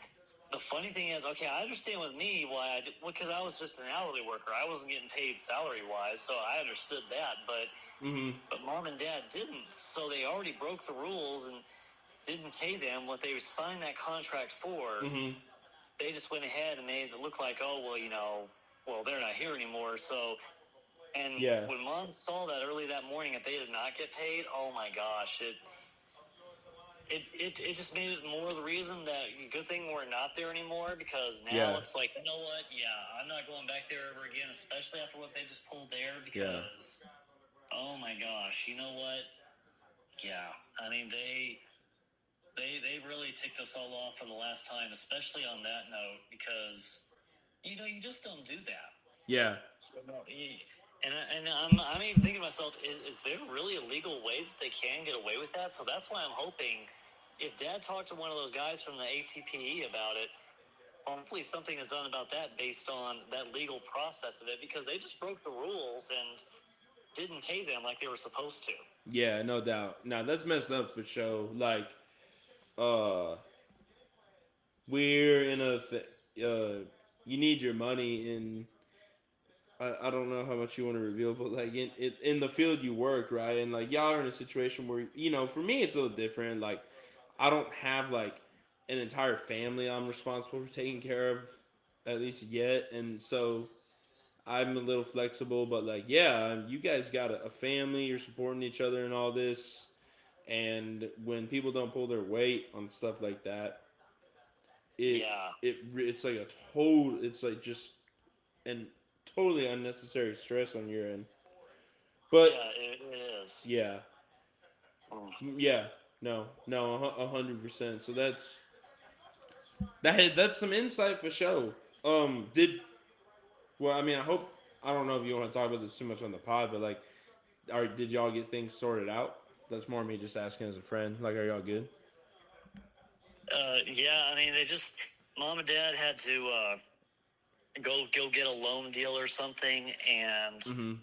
the funny thing is, okay, I understand with me why because I was just an hourly worker, I wasn't getting paid salary wise, so I understood that, but. Mm-hmm. But mom and dad didn't, so they already broke the rules and didn't pay them what they signed that contract for. Mm-hmm. They just went ahead and made it look like, oh, well, they're not here anymore. So, and Yeah. when mom saw that early that morning that they did not get paid, oh my gosh, it just made it more of the reason that good thing we're not there anymore, because now it's like, you know what? Yeah, I'm not going back there ever again, especially after what they just pulled there, because. Yeah. Oh my gosh, you know what? Yeah, I mean they really ticked us all off for the last time, especially on that note, because you just don't do that. Yeah. And I'm even thinking to myself, is there really a legal way that they can get away with that? So that's why I'm hoping, if Dad talked to one of those guys from the ATPE about it, hopefully something is done about that based on that legal process of it, because they just broke the rules and didn't pay them like they were supposed to. Yeah, no doubt. Now that's messed up for sure. Like, we're in you need your money, and I don't know how much you want to reveal, but like in the field you work, right? And like y'all are in a situation where, for me it's a little different. Like, I don't have like an entire family I'm responsible for taking care of, at least yet, and so I'm a little flexible. But like, yeah, you guys got a family, you're supporting each other and all this, and when people don't pull their weight on stuff like that, it's like it's like just an totally unnecessary stress on your end. But yeah, it is. yeah, yeah, no, 100%. So that's some insight for sure. Well, I mean, I don't know if you want to talk about this too much on the pod, but like, did y'all get things sorted out? That's more me just asking as a friend. Like, are y'all good? Yeah, I mean, mom and dad had to go get a loan deal or something, and Mm-hmm.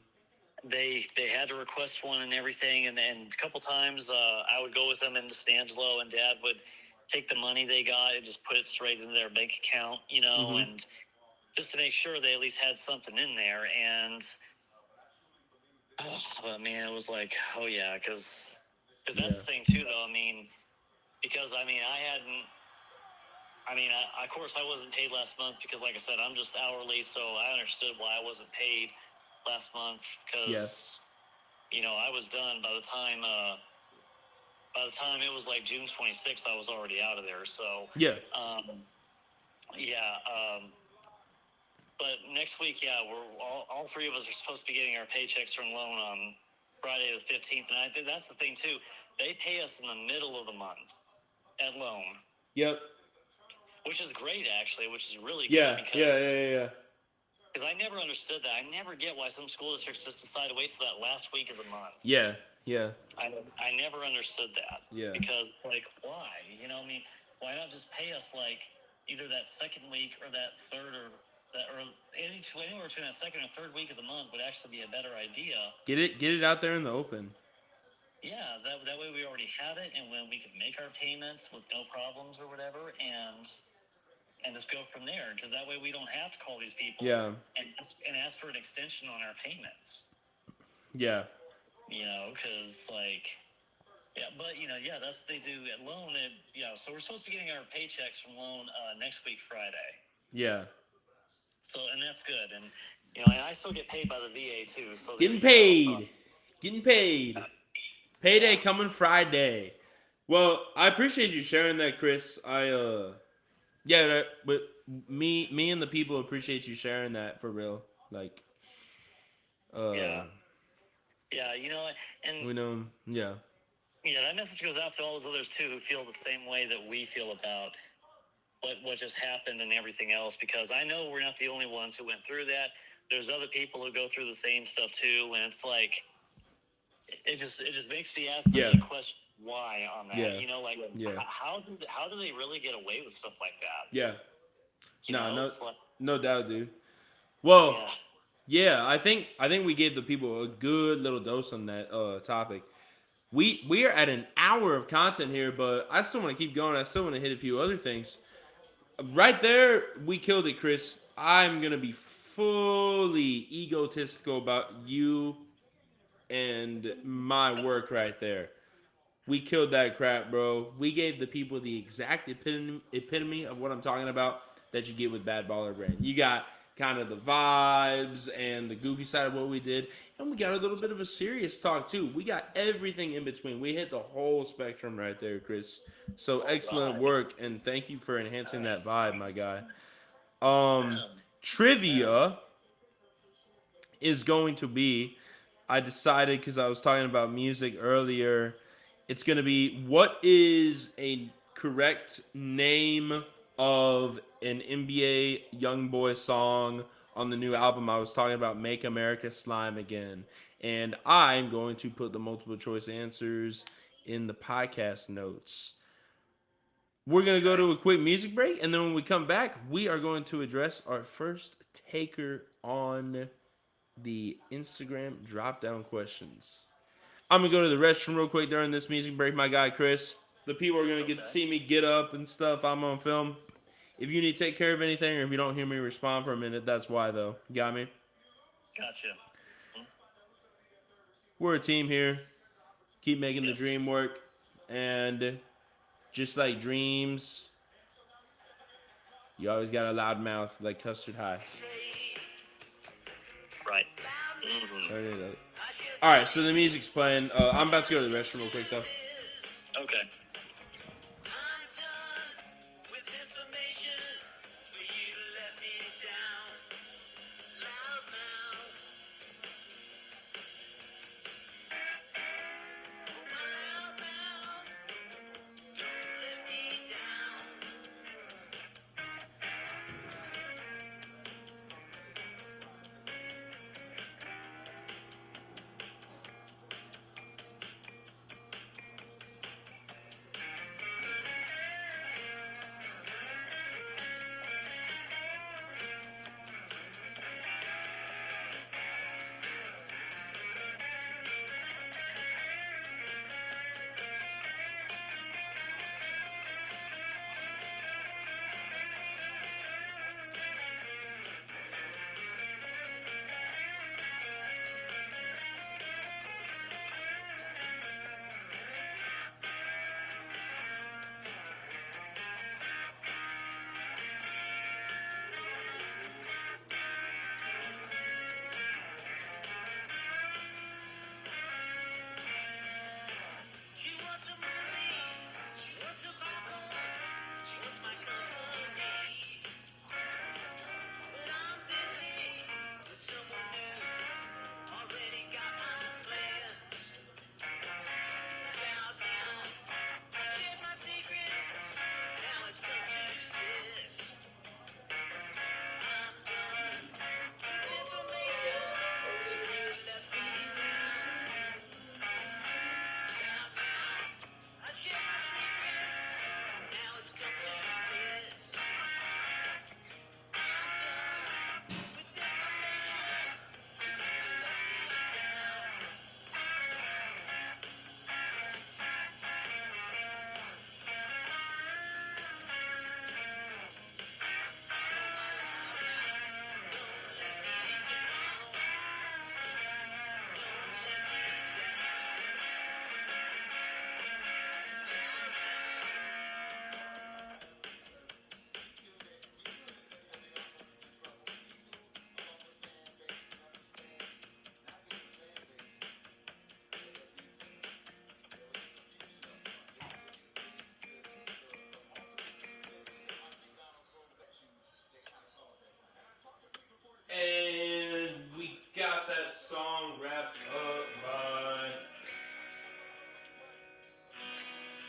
they had to request one and everything, and a couple times I would go with them into Stangelo, and Dad would take the money they got and just put it straight into their bank account, Mm-hmm. and just to make sure they at least had something in there. And but man, it was like, oh yeah, because that's the thing too, though. I mean, because I mean, of course, I wasn't paid last month because, like I said, I'm just hourly, so I understood why I wasn't paid last month, because I was done by the time it was like June 26th. I was already out of there. So but next week, we're all three of us are supposed to be getting our paychecks from Lone on Friday the 15th, and I think that's the thing too. They pay us in the middle of the month at Lone. Yep. Which is great, actually. Which is really Yeah. good. Yeah. Because I never understood that. I never get why some school districts just decide to wait till that last week of the month. Yeah. I never understood that. Yeah. Because, like, why? I mean, why not just pay us, like, either that second week or that third, or anywhere between that second or third week of the month would actually be a better idea. Get it out there in the open. Yeah, that way we already already have it, and when we could make our payments with no problems or whatever, and just go from there. Because that way we don't have to call these people Yeah. and ask for an extension on our payments. Yeah. You know, because like. Yeah, but yeah, that's they do at Loan. So we're supposed to be getting our paychecks from Loan next week Friday. Yeah. So and that's good, and and I still get paid by the VA too. So Getting paid. Getting paid. Payday coming Friday. Well, I appreciate you sharing that, Chris. But me and the people appreciate you sharing that for real. Like, yeah, and we know, yeah. Yeah, that message goes out to all those others too who feel the same way that we feel about what just happened and everything else. Because I know we're not the only ones who went through that. There's other people who go through the same stuff too, and it's like it just makes me ask the question why on that. Yeah. How do they really get away with stuff like that? Yeah. Like, no doubt, dude. Well, yeah, I think we gave the people a good little dose on that topic. We are at an hour of content here, but I still want to keep going. I still want to hit a few other things. Right there, we killed it, Chris. I'm gonna be fully egotistical about you and my work right there. We killed that crap, bro. We gave the people the exact epitome of what I'm talking about that you get with Bad Baller Brand. You got kind of the vibes and the goofy side of what we did, and we got a little bit of a serious talk too. We got everything in between. We hit the whole spectrum right there, Chris. So excellent work, and thank you for enhancing that vibe, my guy. Trivia is going to be, I decided because I was talking about music earlier, it's going to be, what is a correct name of an NBA YoungBoy song on the new album? I was talking about Make America Slime Again. And I'm going to put the multiple choice answers in the podcast notes. We're going to go to a quick music break, and then when we come back, we are going to address our first taker on the Instagram drop-down questions. I'm going to go to the restroom real quick during this music break, my guy Chris. The people are going to get to see me get up and stuff. I'm on film. If you need to take care of anything, or if you don't hear me respond for a minute, that's why, though. Got me? Gotcha. We're a team here. Keep making the dream work. And just like dreams, you always got a loud mouth like Custard High. Right. Turn it up. All right, so the music's playing. I'm about to go to the restroom real quick, though. Okay.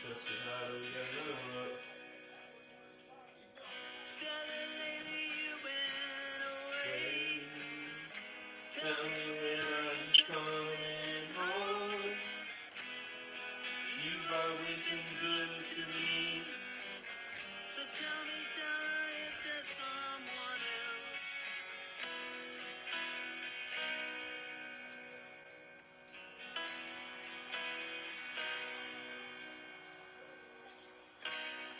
Let's see, how do we get another one up? Stella, lately you've been away. Tell me when are you coming home? You've always been good to me. So tell me, Stella, if there's someone else.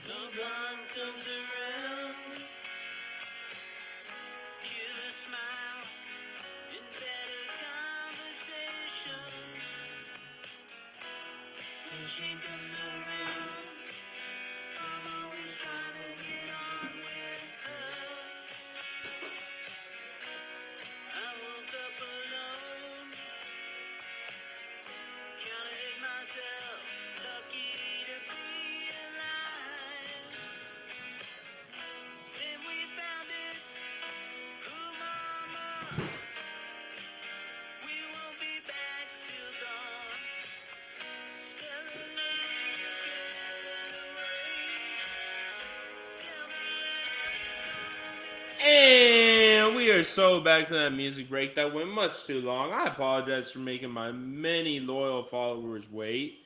No one comes around. Kill a smile in better conversation. When she comes around, I'm always trying to get on with her. I woke up alone, counted myself lucky to be alive. Then we found it, ooh mama, we won't be back till dawn. Stella, lady, you've been away. Tell me when are you coming? And we are so back from that music break that went much too long. I apologize for making my many loyal followers wait.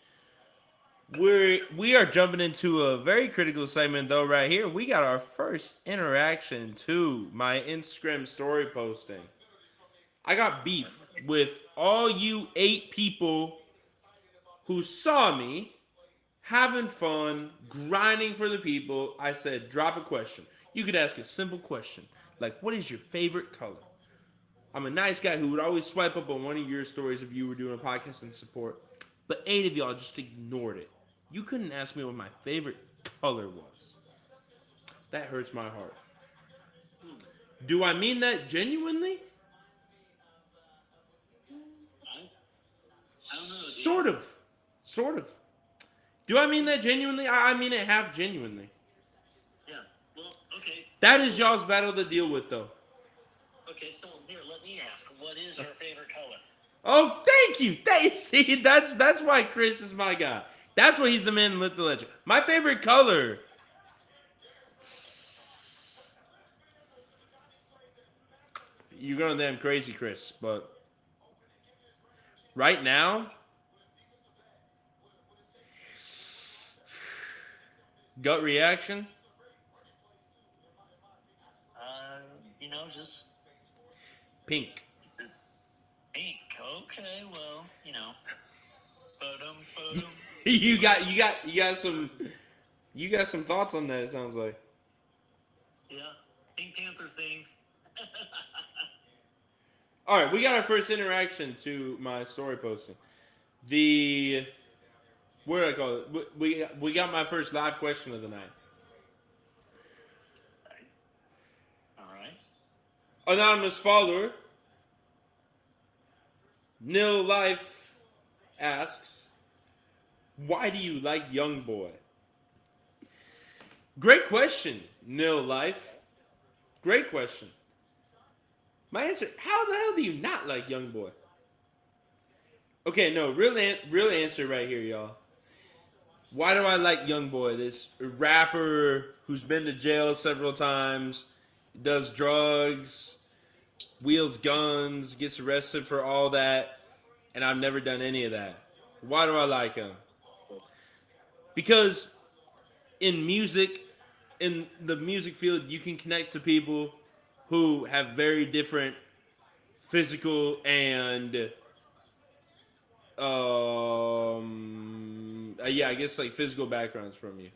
We are jumping into a very critical segment though right here. We got our first interaction to my Instagram story posting. I got beef with all you 8 people who saw me having fun, grinding for the people. I said, drop a question. You could ask a simple question, like, what is your favorite color? I'm a nice guy who would always swipe up on one of your stories if you were doing a podcast and support. But 8 of y'all just ignored it. You couldn't ask me what my favorite color was. That hurts my heart. Do I mean that genuinely? Sort of. Sort of. Do I mean that genuinely? I mean it half genuinely. Yeah, well, okay. That is y'all's battle to deal with, though. Okay, so here, let me ask, what is your favorite color? Oh, thank you. See, that's why Chris is my guy. That's why he's the man with the legend. My favorite color. You're going damn crazy, Chris, but right now, gut reaction. Just Pink. pink. Okay, well, photo. you got some thoughts on that. It sounds like. Yeah, Pink Panther thing. All right, we got our first interaction to my story posting. What do I call it? We got my first live question of the night. All right. Anonymous follower, Nil Life asks, why do you like Young Boy? Great question, Nil Life. Great question. My answer, how the hell do you not like Young Boy? Okay, no, real answer right here, y'all. Why do I like Young Boy? This rapper who's been to jail several times, does drugs, wields guns, gets arrested for all that, and I've never done any of that. Why do I like him? Because in music, in the music field, you can connect to people who have very different physical and I guess like physical backgrounds from you.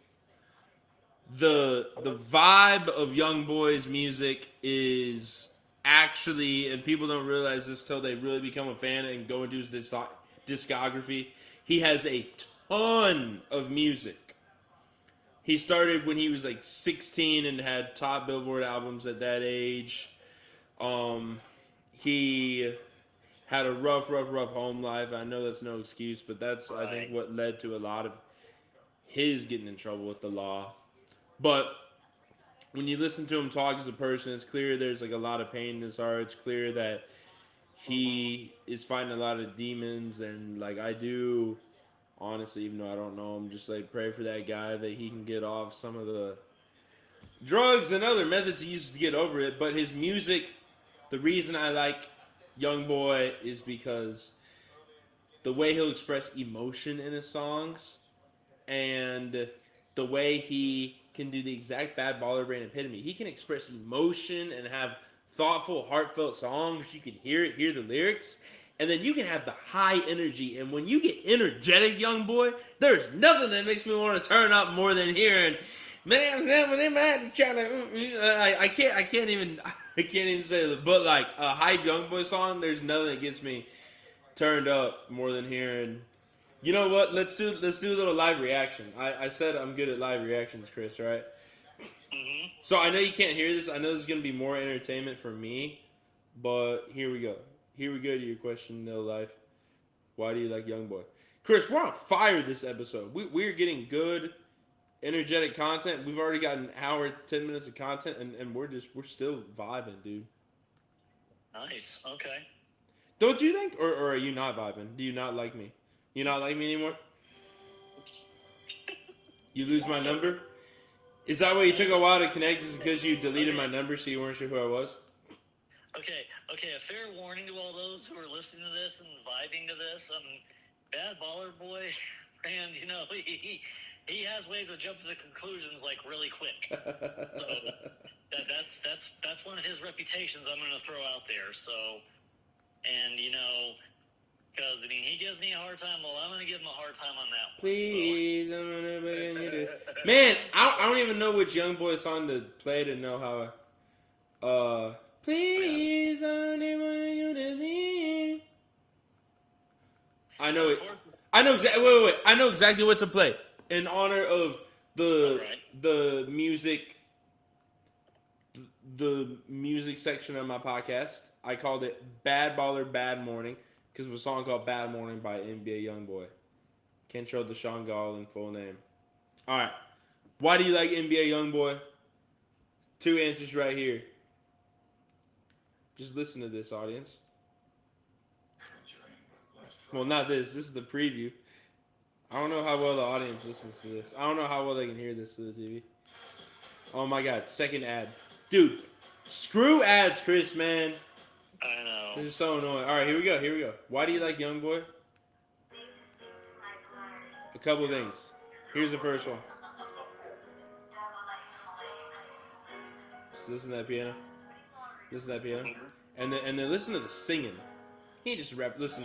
The vibe of Young Boy's music is actually, and people don't realize this till they really become a fan and go into his discography. He has a ton of music. He started when he was like 16 and had top Billboard albums at that age. He had a rough home life. I know that's no excuse, but that's, I think, what led to a lot of his getting in trouble with the law. But when you listen to him talk as a person, it's clear there's like a lot of pain in his heart. It's clear that he is fighting a lot of demons, and like I do honestly, even though I don't know him, just like pray for that guy that he can get off some of the drugs and other methods he uses to get over it. But his music, the reason I like Young Boy is because the way he'll express emotion in his songs and the way he can do the exact Bad Baller Brand epitome. He can express emotion and have thoughtful, heartfelt songs. You can hear it, hear the lyrics, and then you can have the high energy. And when you get energetic, Young Boy, there's nothing that makes me want to turn up more than hearing, man, I can't even say that. But like a hype Young Boy song, there's nothing that gets me turned up more than hearing. You know what? Let's do a little live reaction. I said I'm good at live reactions, Chris, right? Mm-hmm. So I know you can't hear this. I know this is going to be more entertainment for me, but here we go. Here we go to your question, No Life. Why do you like Young Boy? Chris, we're on fire this episode. We're getting good, energetic content. We've already got an hour, 10 minutes of content, and we're still vibing, dude. Nice. Okay. Don't you think? Or are you not vibing? Do you not like me? You not like me anymore? You lose my number? Is that why you took a while to connect? Is because you deleted my number so you weren't sure who I was? Okay. A fair warning to all those who are listening to this and vibing to this. Bad Baller Boy, Rand, he has ways of jumping to conclusions like really quick. So that's one of his reputations I'm going to throw out there. So, and because he gives me a hard time. Well, I'm going to give him a hard time on that one. Please, so. I'm gonna begin you to. Man, I don't even know which Young Boy song to play to know how. Please, I need you to be. I know it. I know exactly. Wait. I know exactly what to play in honor of the music. The music section of my podcast. I called it Bad Baller Bad Morning because of a song called Bad Morning by NBA Youngboy. Kentrell Deshaun Gall in full name. All right. Why do you like NBA Youngboy? 2 answers right here. Just listen to this, audience. Well, not this. This is the preview. I don't know how well the audience listens to this. I don't know how well they can hear this to the TV. Oh my God. Second ad. Dude, screw ads, Chris, man. I know. This is so annoying. All right, here we go. Why do you like Young Boy? A couple things. Here's the first one. Just listen to that piano. And then listen to the singing. He just rap. Listen.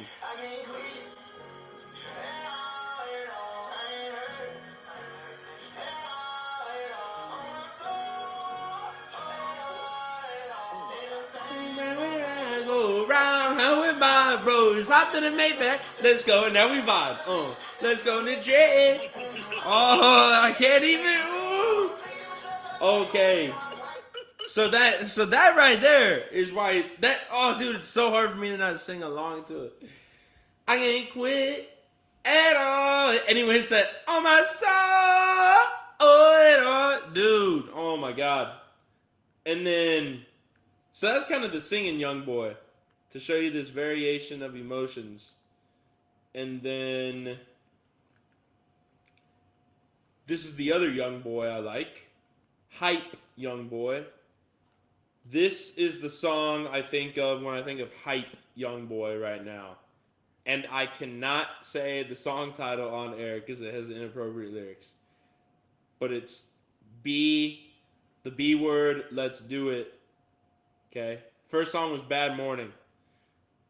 My bros, hop to the Maybach. Let's go, and now we vibe. Let's go to J. Oh, I can't even. Ooh. Okay. So that right there is why that. Oh, dude, it's so hard for me to not sing along to it. I can't quit at all. Anyway, it's that on my soul. Oh, dude. Oh my God. And then, so that's kind of the singing Young Boy. To show you this variation of emotions. And then this is the other Young Boy I like. Hype Young Boy. This is the song I think of when I think of Hype Young Boy right now. And I cannot say the song title on air because it has inappropriate lyrics. But it's the B word, let's do it. Okay? First song was Bad Morning.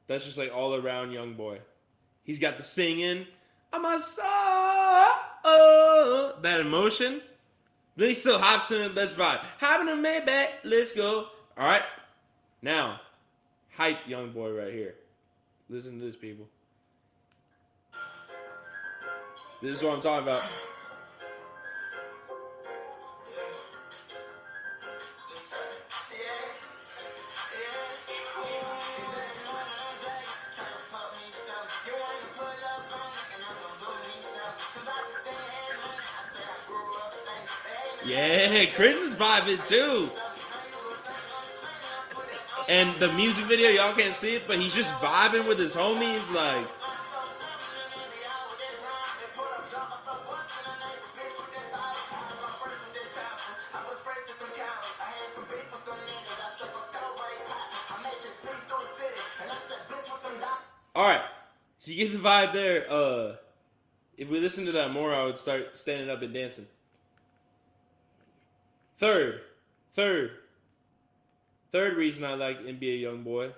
That's just like all around Young Boy. He's got the singing. I'm a soul. That emotion. Then he still hops in it. Let's vibe. Hopping to Maybach. Let's go. All right. Now, hype Young Boy right here. Listen to this, people. This is what I'm talking about. Yeah, Chris is vibing too. And the music video, y'all can't see it, but he's just vibing with his homies, like. All right, so you get the vibe there. If we listen to that more, I would start standing up and dancing. Third, third, third reason I like NBA YoungBoy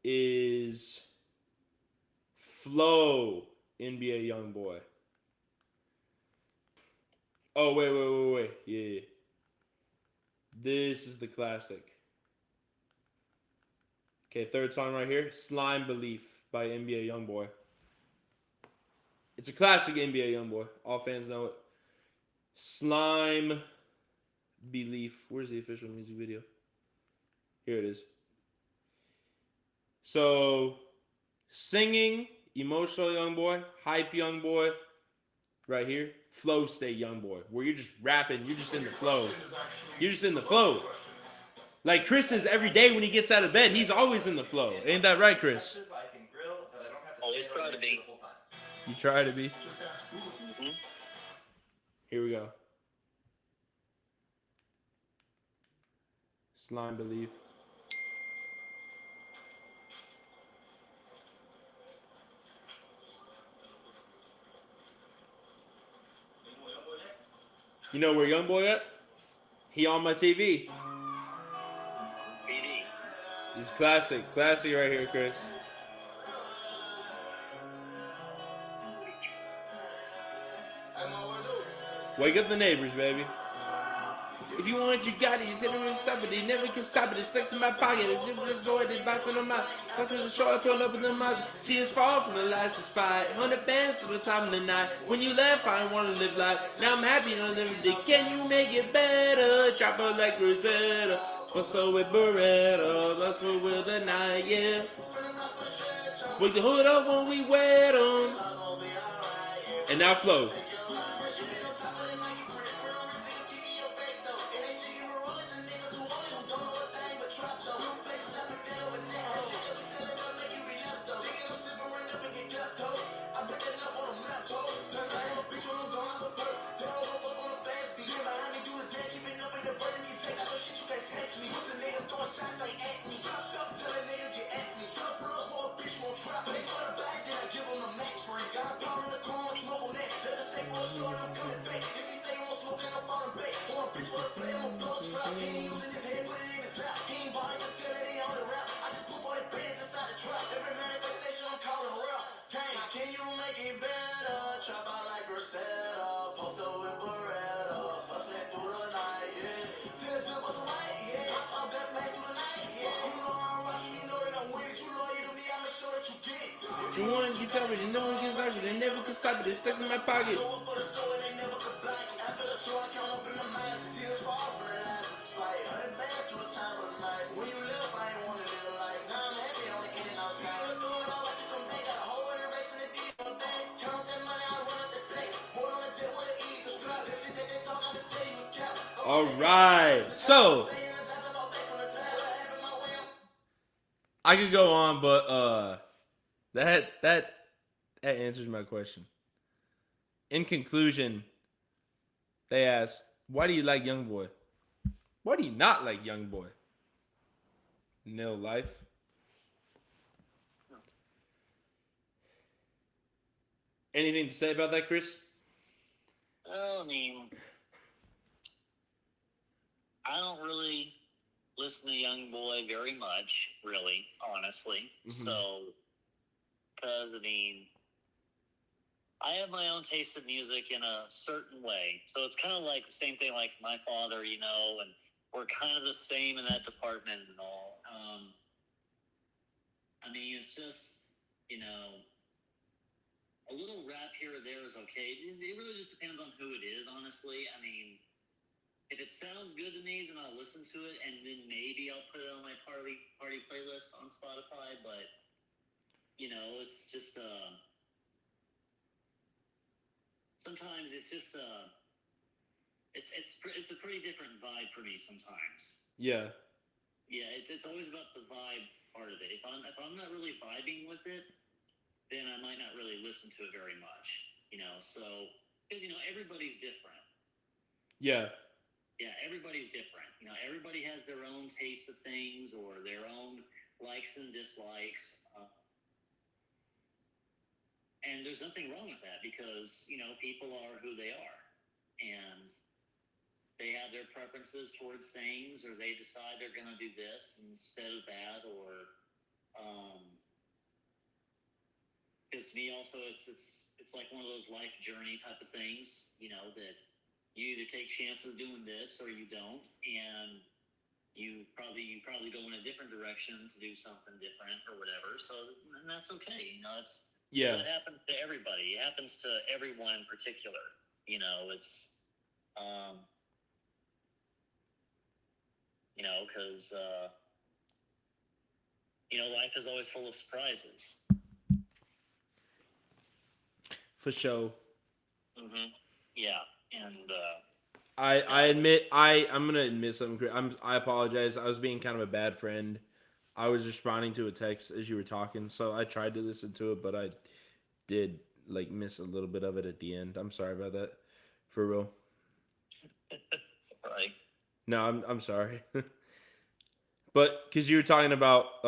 is flow. NBA YoungBoy. Oh wait. Yeah. This is the classic. Okay, third song right here, Slime Belief by NBA YoungBoy. It's a classic NBA YoungBoy. All fans know it. Slime Belief. Where's the official music video? Here it is. So, singing, emotional YoungBoy, hype YoungBoy, right here, flow state YoungBoy, where you're just rapping, you're just in the flow. You're just in the flow. Like Chris is every day when he gets out of bed, he's always in the flow. Ain't that right, Chris? Always try to be. You try to be. Here we go. Slime Belief. You know where YoungBoy at? He on my TV. TV. He's classic right here, Chris. Wake up the neighbors, baby. If you want it, you got it. You said it, stop it. They never can stop it. It's stuck to my pocket. If you just go ahead and buy from the mouth. Got to the show, I pull up in the mouth. Tears fall from the lights to spy. 100 bands to the top of the night. When you left, I didn't want to live life. Now I'm happy to live a day. Can you make it better? Chop it like Rosetta. What's up with Beretta? That's what we're the night, yeah. Wake the hood up when we wet them. And now flow. You want to get covered, and no one gets covered. They never can stop it. It's stuck in my pocket. All right. So I could go on, but that answers my question. In conclusion, they asked, "Why do you like YoungBoy? Why do you not like YoungBoy?" Nil life. Anything to say about that, Chris? Well, I mean, I don't really listen to YoungBoy very much, really, honestly. Mm-hmm. So, because, I mean, I have my own taste of music in a certain way. So it's kind of like the same thing like my father, you know, and we're kind of the same in that department and all. I mean, it's just, you know, a little rap here or there is okay. It really just depends on who it is, honestly. I mean, if it sounds good to me, then I'll listen to it, and then maybe I'll put it on my party playlist on Spotify. But you know, it's just sometimes it's just it's a pretty different vibe for me sometimes. Yeah. Yeah, it's always about the vibe part of it. If I'm not really vibing with it, then I might not really listen to it very much. You know, so because you know everybody's different. Yeah. Yeah, everybody's different. You know, everybody has their own taste of things or their own likes and dislikes. And there's nothing wrong with that because, people are who they are. And they have their preferences towards things, or they decide they're going to do this instead of that, or because to me also it's like one of those life journey type of things, that you either take chances doing this or you don't, and you probably go in a different direction to do something different or whatever. So, and that's okay. It happens to everybody. It happens to everyone in particular. It's because life is always full of surprises. For sure. Mm-hmm. Yeah, and I admit I'm gonna admit something. I apologize. I was being kind of a bad friend. I was responding to a text as you were talking, so I tried to listen to it, but I did miss a little bit of it at the end. I'm sorry about that. For real. Right. No, I'm sorry. But because you were talking about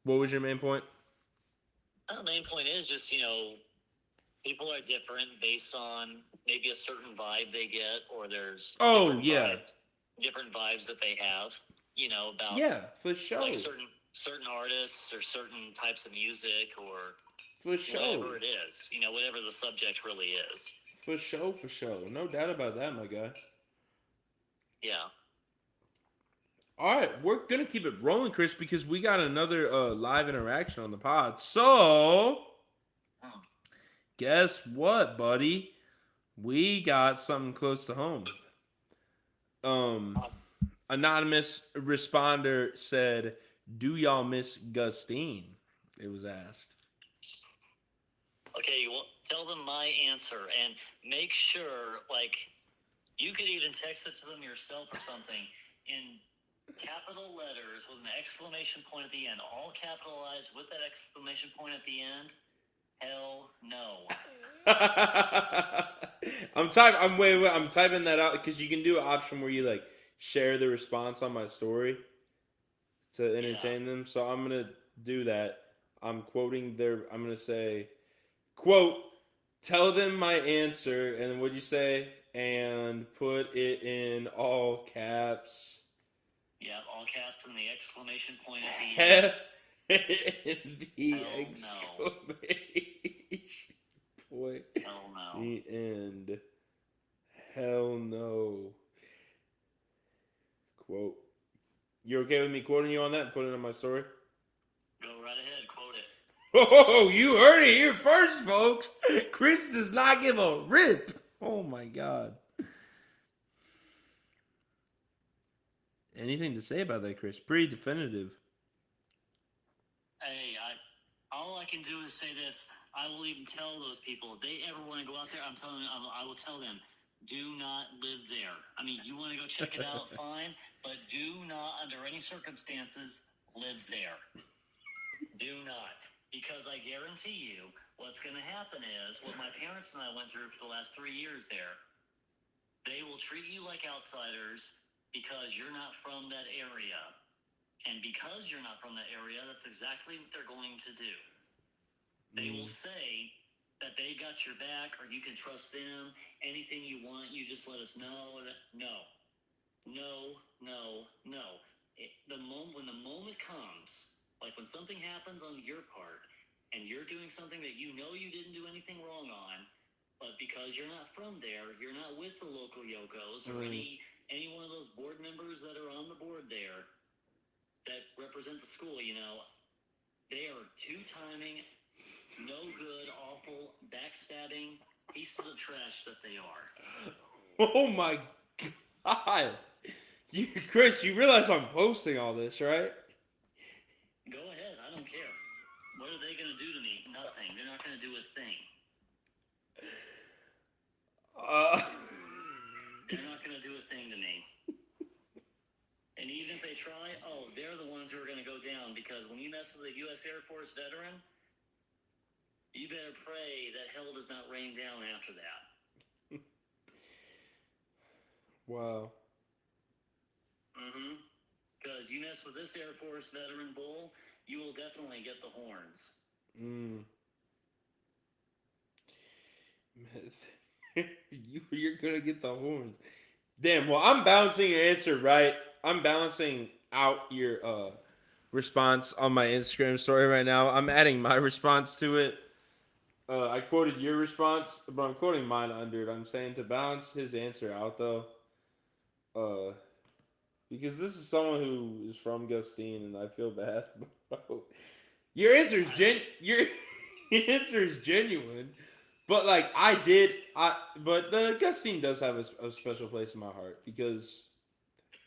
what was your main point? The main point is just people are different based on maybe a certain vibe they get, or there's different vibes that they have. About for sure. Like certain artists or certain types of music, or for sure, whatever it is. Whatever the subject really is. For sure. No doubt about that, my guy. Yeah. All right, we're gonna keep it rolling, Chris, because we got another live interaction on the pod. So, guess what, buddy? We got something close to home. Anonymous responder said, "Do y'all miss Gustine?" It was asked. Okay, well, tell them my answer and make sure, you could even text it to them yourself or something in capital letters with an exclamation point at the end, all capitalized with that exclamation point at the end. Hell no. I'm typing that out because you can do an option where you share the response on my story to entertain them. So I'm gonna do that. I'm gonna say, quote, tell them my answer, and what'd you say? And put it in all caps. Yeah, all caps and the exclamation point at the end. Exclamation point. Hell no. The end. Hell no. Quote. You okay with me quoting you on that and putting it on my story? Go right ahead, quote it. Oh, you heard it here first, folks. Chris does not give a rip. Oh my God. Anything to say about that, Chris? Pretty definitive. Hey, all I can do is say this. I will even tell those people, if they ever want to go out there, I will tell them, do not live there. I mean, you want to go check it out, fine, but do not, under any circumstances, live there. Do not. Because I guarantee you, what's going to happen is, what my parents and I went through for the last 3 years there, they will treat you like outsiders because you're not from that area. And because you're not from that area, that's exactly what they're going to do. They will say that they got your back, or you can trust them. Anything you want, you just let us know. No. When the moment comes, like when something happens on your part, and you're doing something that you know you didn't do anything wrong on, but because you're not from there, you're not with the local Yokos or any one of those board members that are on the board there that represent the school, they are two-timing, no good, awful, backstabbing pieces of trash that they are. Oh my God. Chris, you realize I'm posting all this, right? Go ahead. I don't care. What are they going to do to me? Nothing. They're not going to do a thing. They're not going to do a thing to me. And even if they try, they're the ones who are going to go down, because when you mess with a U.S. Air Force veteran, you better pray that hell does not rain down after that. Wow. Because you mess with this Air Force veteran bull, you will definitely get the horns. You're gonna get the horns. Damn. Well, I'm balancing your answer right. I'm balancing out your response on my Instagram story right now. I'm adding my response to it. I quoted your response, but I'm quoting mine under it. I'm saying to balance his answer out though, uh, because this is someone who is from Gustine, and I feel bad. Your answer is your answer is genuine, but like but the Gustine does have a special place in my heart because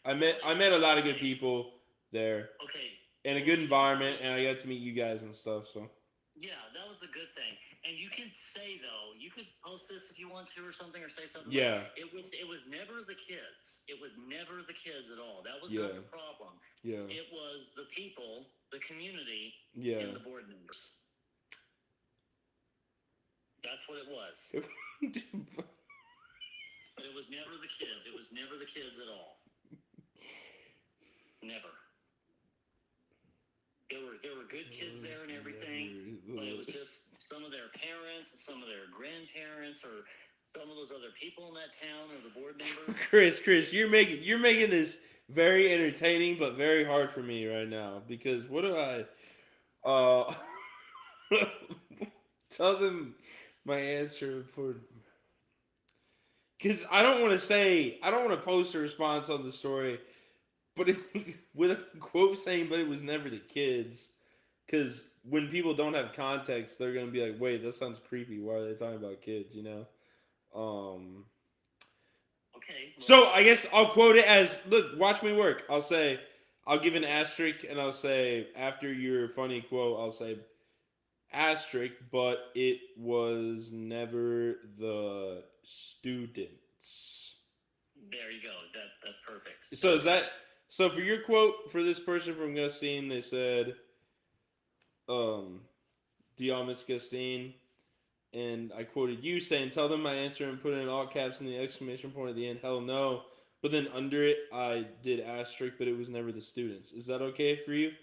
I met a lot of good people there Okay. in a good environment, and I got to meet you guys and stuff. So Yeah, that was the good thing. And you can say though, you could post this if you want to or something, or say something. yeah, Like, it was never the kids. It was never the kids at all. That was yeah, not the problem. yeah, It was the people, the community, yeah. and the board members. That's what it was. But it was never the kids. It was never the kids at all. Never. There were good kids there and everything, but it was just some of their parents and some of their grandparents or some of those other people in that town or the board members. Chris, you're making this very entertaining but very hard for me right now because what do I tell them my answer for because I don't want to post a response on the story, but with a quote saying, "But it was never the kids," because when people don't have context, they're gonna be like, "Wait, that sounds creepy. Why are they talking about kids?" You know. Okay. Well, So I guess I'll quote it as, "Look, watch me work." I'll give an asterisk, and I'll say after your funny quote, I'll say asterisk, but it was never the students. there you go. That's perfect. So is that so for your quote for this person from Gustine? They said, "Do y'all miss Gustine?" And I quoted you saying, "Tell them my answer and put it in all caps and the exclamation point at the end. Hell no." But then under it, I did asterisk, but it was never the students. Is that okay for you?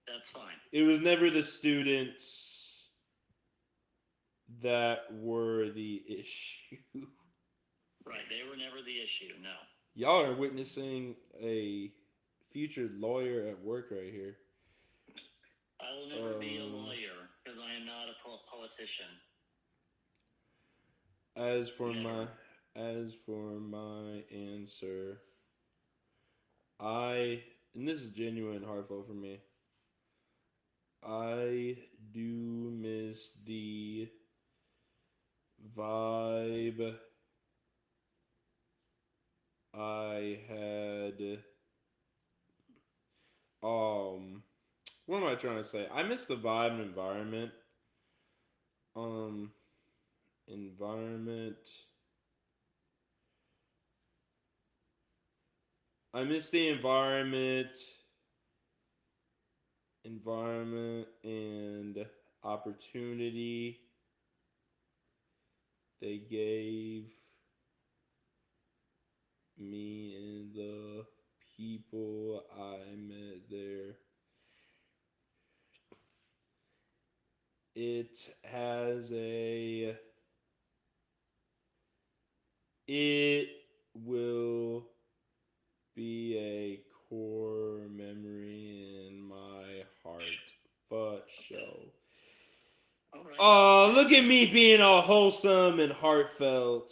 That's fine. It was never the students that were the issue. Right. They were never the issue. No. Y'all are witnessing a future lawyer at work right here. I will never be a lawyer because I am not a politician. As for Never. my answer, and this is genuine and heartfelt for me. I do miss the vibe I had. What am I trying to say? I miss the vibe and environment. Um, environment. I miss the environment and opportunity they gave me and the people I met there. It has a. It will be a core memory in my heart. For sure. All right. Oh, look at me being all wholesome and heartfelt.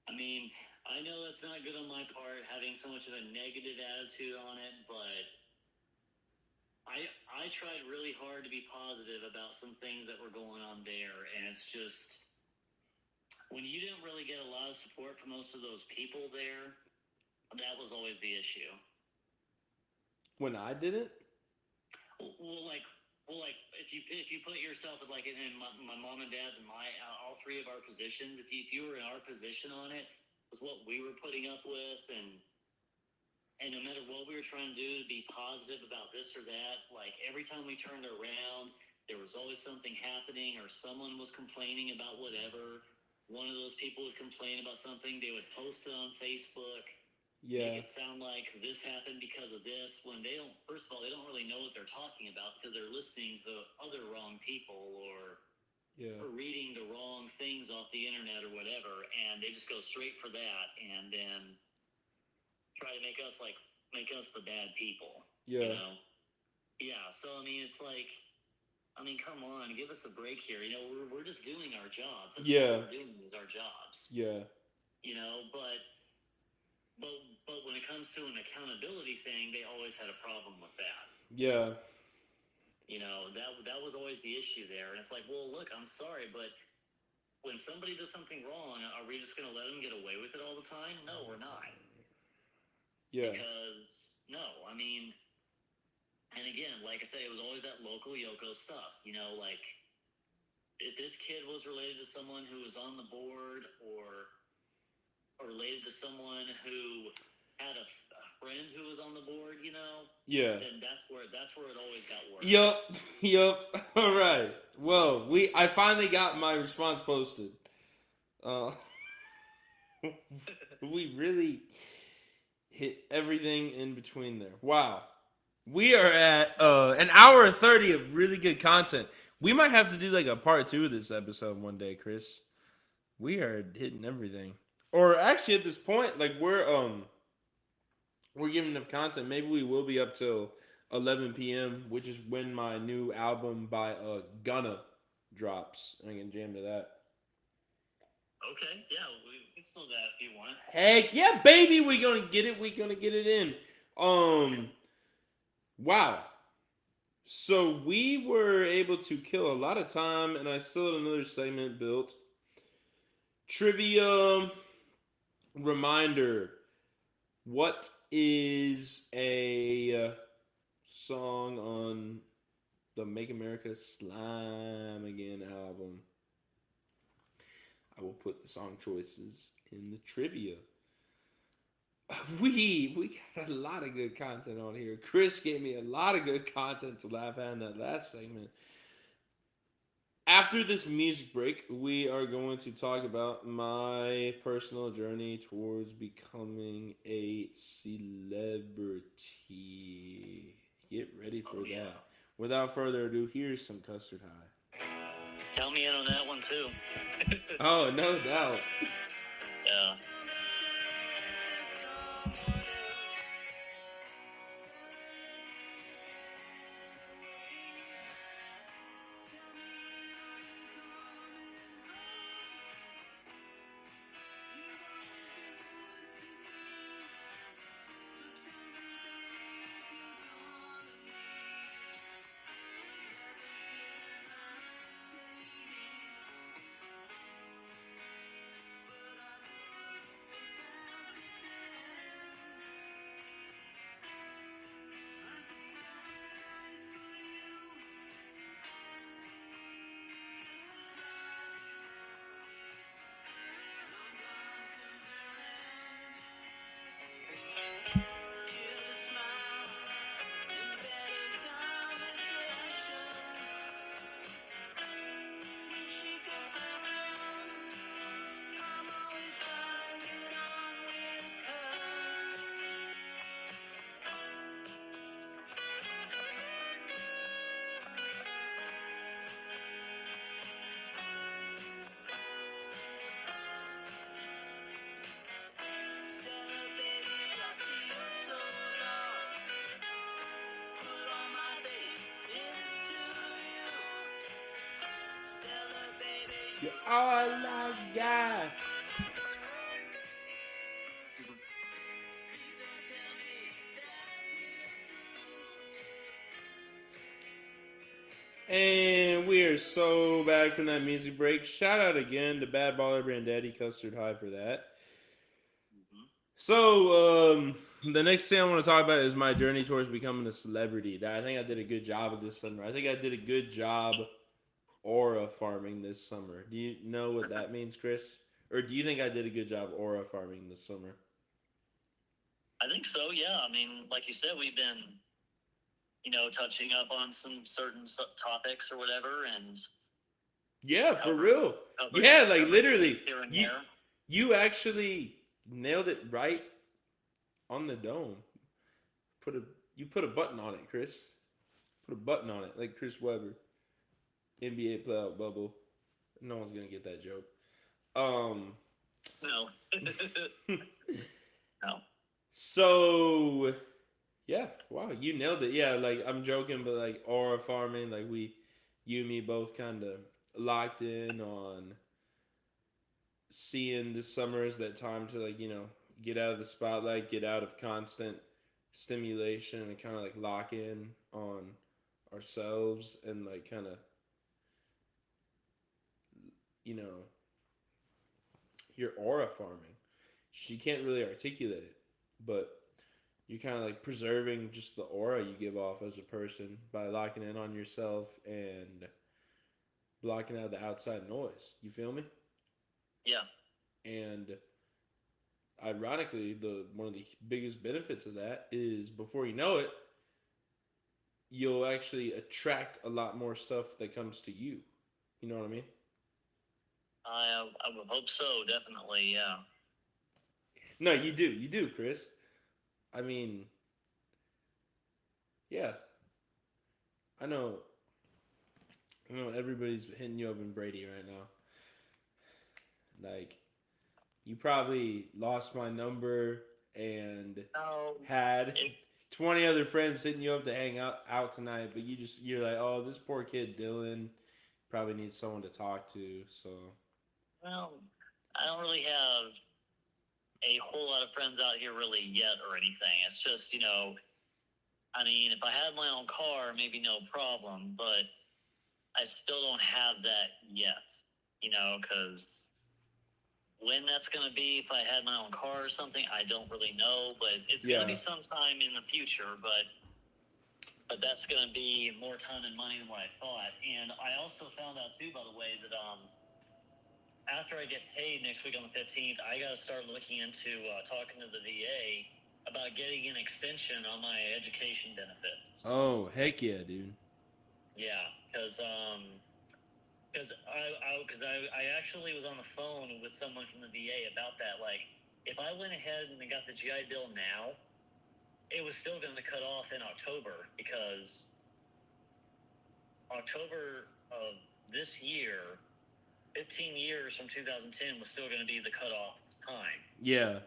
I mean, I know that's not good on my part, having so much of a negative attitude on it, but I tried really hard to be positive about some things that were going on there, and it's just when you didn't really get a lot of support from most of those people there, that was always the issue. When I didn't? Well, like if you put yourself in my mom and dad's and my all three of our positions, if you were in our position on it, was what we were putting up with, and no matter what we were trying to do to be positive about this or that, like every time we turned around, there was always something happening or someone was complaining about whatever. One of those people would complain about something, they would post it on Facebook, Yeah. make it sound like this happened because of this, when they don't, first of all, they don't really know what they're talking about because they're listening to other wrong people or Yeah. for reading the wrong things off the internet or whatever, and they just go straight for that, and then try to make us the bad people. Yeah. You know? Yeah. So I mean, it's like, I mean, come on, give us a break here. You know, we're just doing our jobs. That's Yeah. all we're doing is our jobs. Yeah. You know, but when it comes to an accountability thing, they always had a problem with that. Yeah. You know, that was always the issue there. And it's like, well, look, I'm sorry, but when somebody does something wrong, are we just going to let them get away with it all the time? No, we're not. Yeah. Because no, I mean, and again, like I said, it was always that local Yoko stuff. You know, like if this kid was related to someone who was on the board or related to someone who had a friend who was on the board, you know, Yeah. then that's where it always got worse. Yup. All right. Well, I finally got my response posted. We really hit everything in between there. Wow. We are at an hour and 30 of really good content. We might have to do like a part 2 of this episode one day, Chris. We are hitting everything. Or actually at this point, like we're giving enough content. Maybe we will be up till 11 p.m., which is when my new album by Gunna drops. I can jam to that. Okay, yeah, we can still do that if you want. Heck yeah, baby, we're gonna get it. We're gonna get it in. Wow. So we were able to kill a lot of time, and I still had another segment built. Trivia reminder. What is a song on the Make America Slime Again album? I will put the song choices in the trivia. We got a lot of good content on here. Chris gave me a lot of good content to laugh at in that last segment. After this music break, we are going to talk about my personal journey towards becoming a celebrity. Get ready for that. Without further ado, here's some Custard High. Count me in on that one too. Oh, no doubt. Yeah. You're all I got. And we are so back from that music break. Shout out again to Bad Baller Brandetti Custard High for that. So, the next thing I want to talk about is my journey towards becoming a celebrity. I think I did a good job of this summer. I think I did a good job aura farming this summer. Do you know what that means, Chris? Or do you think I did a good job aura farming this summer? I think so, yeah. I mean, like you said, we've been, touching up on some certain topics or whatever, and yeah, for real. Yeah, like literally, here and there. You actually nailed it right on the dome. You put a button on it, Chris. Put a button on it, like Chris Webber, NBA playoff bubble. No one's gonna get that joke. Um. No. No. So yeah, wow, you nailed it. Yeah, like I'm joking, but like aura farming, like you and me both kind of locked in on seeing this summer as that time to like get out of the spotlight, get out of constant stimulation, and kind of like lock in on ourselves and like kind of you know your aura farming. She can't really articulate it, but you're kind of like preserving just the aura you give off as a person by locking in on yourself and blocking out the outside noise. You feel me? Yeah. And ironically, the one of the biggest benefits of that is before you know it, you'll actually attract a lot more stuff that comes to you. You know what I mean? I would hope so. Definitely. Yeah. No, you do, Chris. I mean, yeah, I know. I know everybody's hitting you up in Brady right now. Like, you probably lost my number and No. had It, 20 other friends hitting you up to hang out tonight, but you're like, oh, this poor kid Dylan probably needs someone to talk to. So well, I don't really have a whole lot of friends out here really yet or anything. It's just, I mean, if I had my own car, maybe no problem, but I still don't have that yet, because when that's going to be, if I had my own car or something, I don't really know, but it's going to be yeah, sometime in the future, but that's going to be more time and money than what I thought. And I also found out too, by the way, that after I get paid next week on the 15th, I got to start looking into talking to the VA about getting an extension on my education benefits. oh heck yeah, dude. Yeah, because I actually was on the phone with someone from the VA about that. Like, if I went ahead and got the GI Bill now, it was still going to cut off in October because October of this year, 15 years from 2010 was still going to be the cutoff time. Yeah,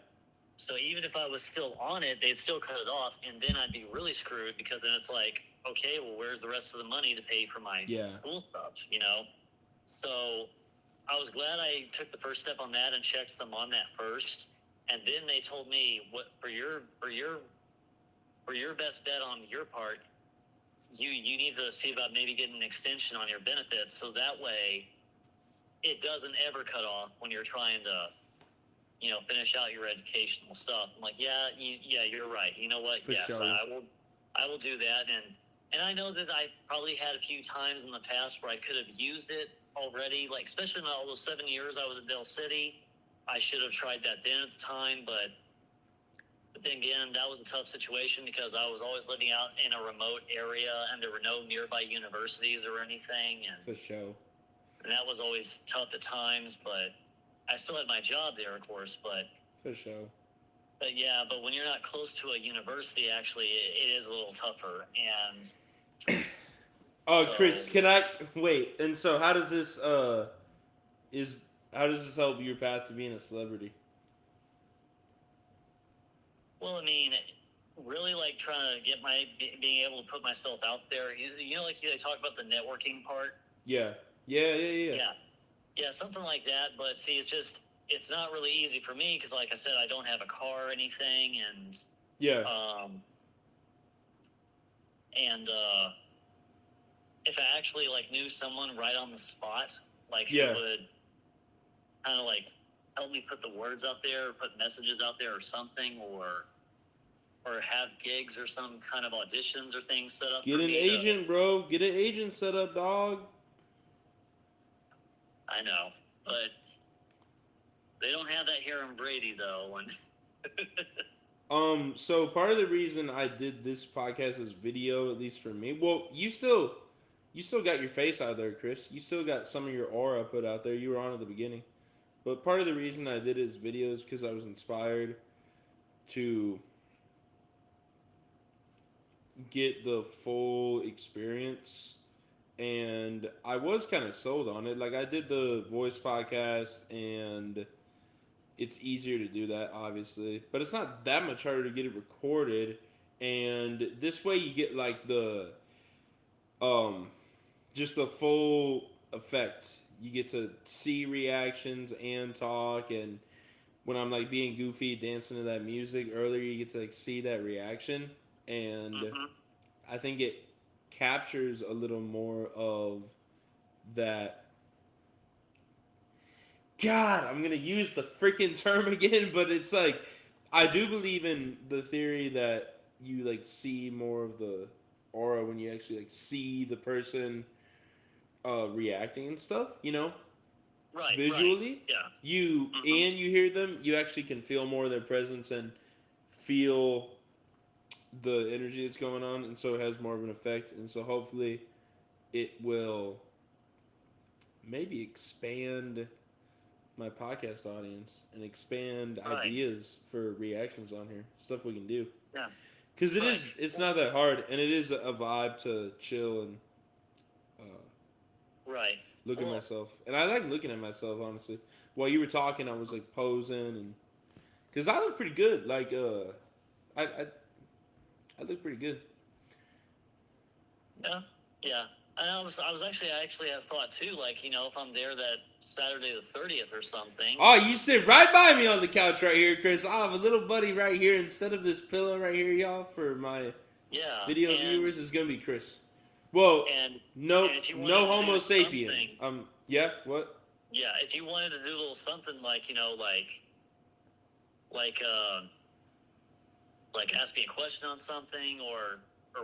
So even if I was still on it, they'd still cut it off, and then I'd be really screwed because then it's like, okay, well, where's the rest of the money to pay for my yeah, school stuff? So I was glad I took the first step on that and checked them on that first, and then they told me what for your best bet on your part, you need to see about maybe getting an extension on your benefits so that way it doesn't ever cut off when you're trying to finish out your educational stuff. I'm like, yeah, you're right. You know what? for Yes, sure. I will do that. And I know that I probably had a few times in the past where I could have used it already, like especially in all those 7 years I was in Dell City. I should have tried that then at the time, but then again, that was a tough situation because I was always living out in a remote area and there were no nearby universities or anything, For sure. and that was always tough at times. But I still had my job there, of course, For sure. but yeah, but when you're not close to a university, actually, it is a little tougher. And Oh, so, Chris, can I wait? And so, is how does this help your path to being a celebrity? well, I mean, really like trying to get being able to put myself out there. Like they talk about the networking part. Yeah, yeah. Yeah, yeah, something like that. But see, it's not really easy for me because, like I said, I don't have a car or anything, Yeah, and if I actually like knew someone right on the spot, like who yeah. would kind of like help me put the words out there, or put messages out there, or something, or have gigs or some kind of auditions or things set up Get for an me agent, bro. Get an agent set up, dog. I know, but they don't have that here in Brady though. And So part of the reason I did this podcast as video, at least for me, well, you still got your face out there, Chris. You still got some of your aura put out there. You were on at the beginning. But part of the reason I did his videos because I was inspired to get the full experience and I was kind of sold on it. Like I did the voice podcast, and it's easier to do that, obviously, but it's not that much harder to get it recorded. And this way, you get like the um, just the full effect. You get to see reactions and talk, and when I'm like being goofy, dancing to that music earlier, you get to like see that reaction, and Mm-hmm. I think it captures a little more of that. God, I'm gonna use the freaking term again, but it's like I do believe in the theory that you like see more of the aura when you actually like see the person reacting and stuff. You know, Right. visually, Yeah. you Mm-hmm. and you hear them, you actually can feel more of their presence and feel the energy that's going on, and so it has more of an effect. And so hopefully, it will maybe expand my podcast audience and expand Right. ideas for reactions on here, stuff we can do. Yeah. Because Right. it's not that hard, and it is a vibe to chill and uh, Right. look at Well, myself. And I like looking at myself, honestly. While you were talking, I was like posing, and because I look pretty good. Like I look pretty good. yeah. Yeah. And I actually had thought too, like, if I'm there that Saturday the 30th or something. Oh, you sit right by me on the couch right here, Chris. I have a little buddy right here instead of this pillow right here, y'all. For my Yeah. video and viewers, is gonna be Chris. Well, and no, and if you no wanted to Homo do sapien. something, Yeah, what? yeah, if you wanted to do a little something like, like like ask me a question on something, or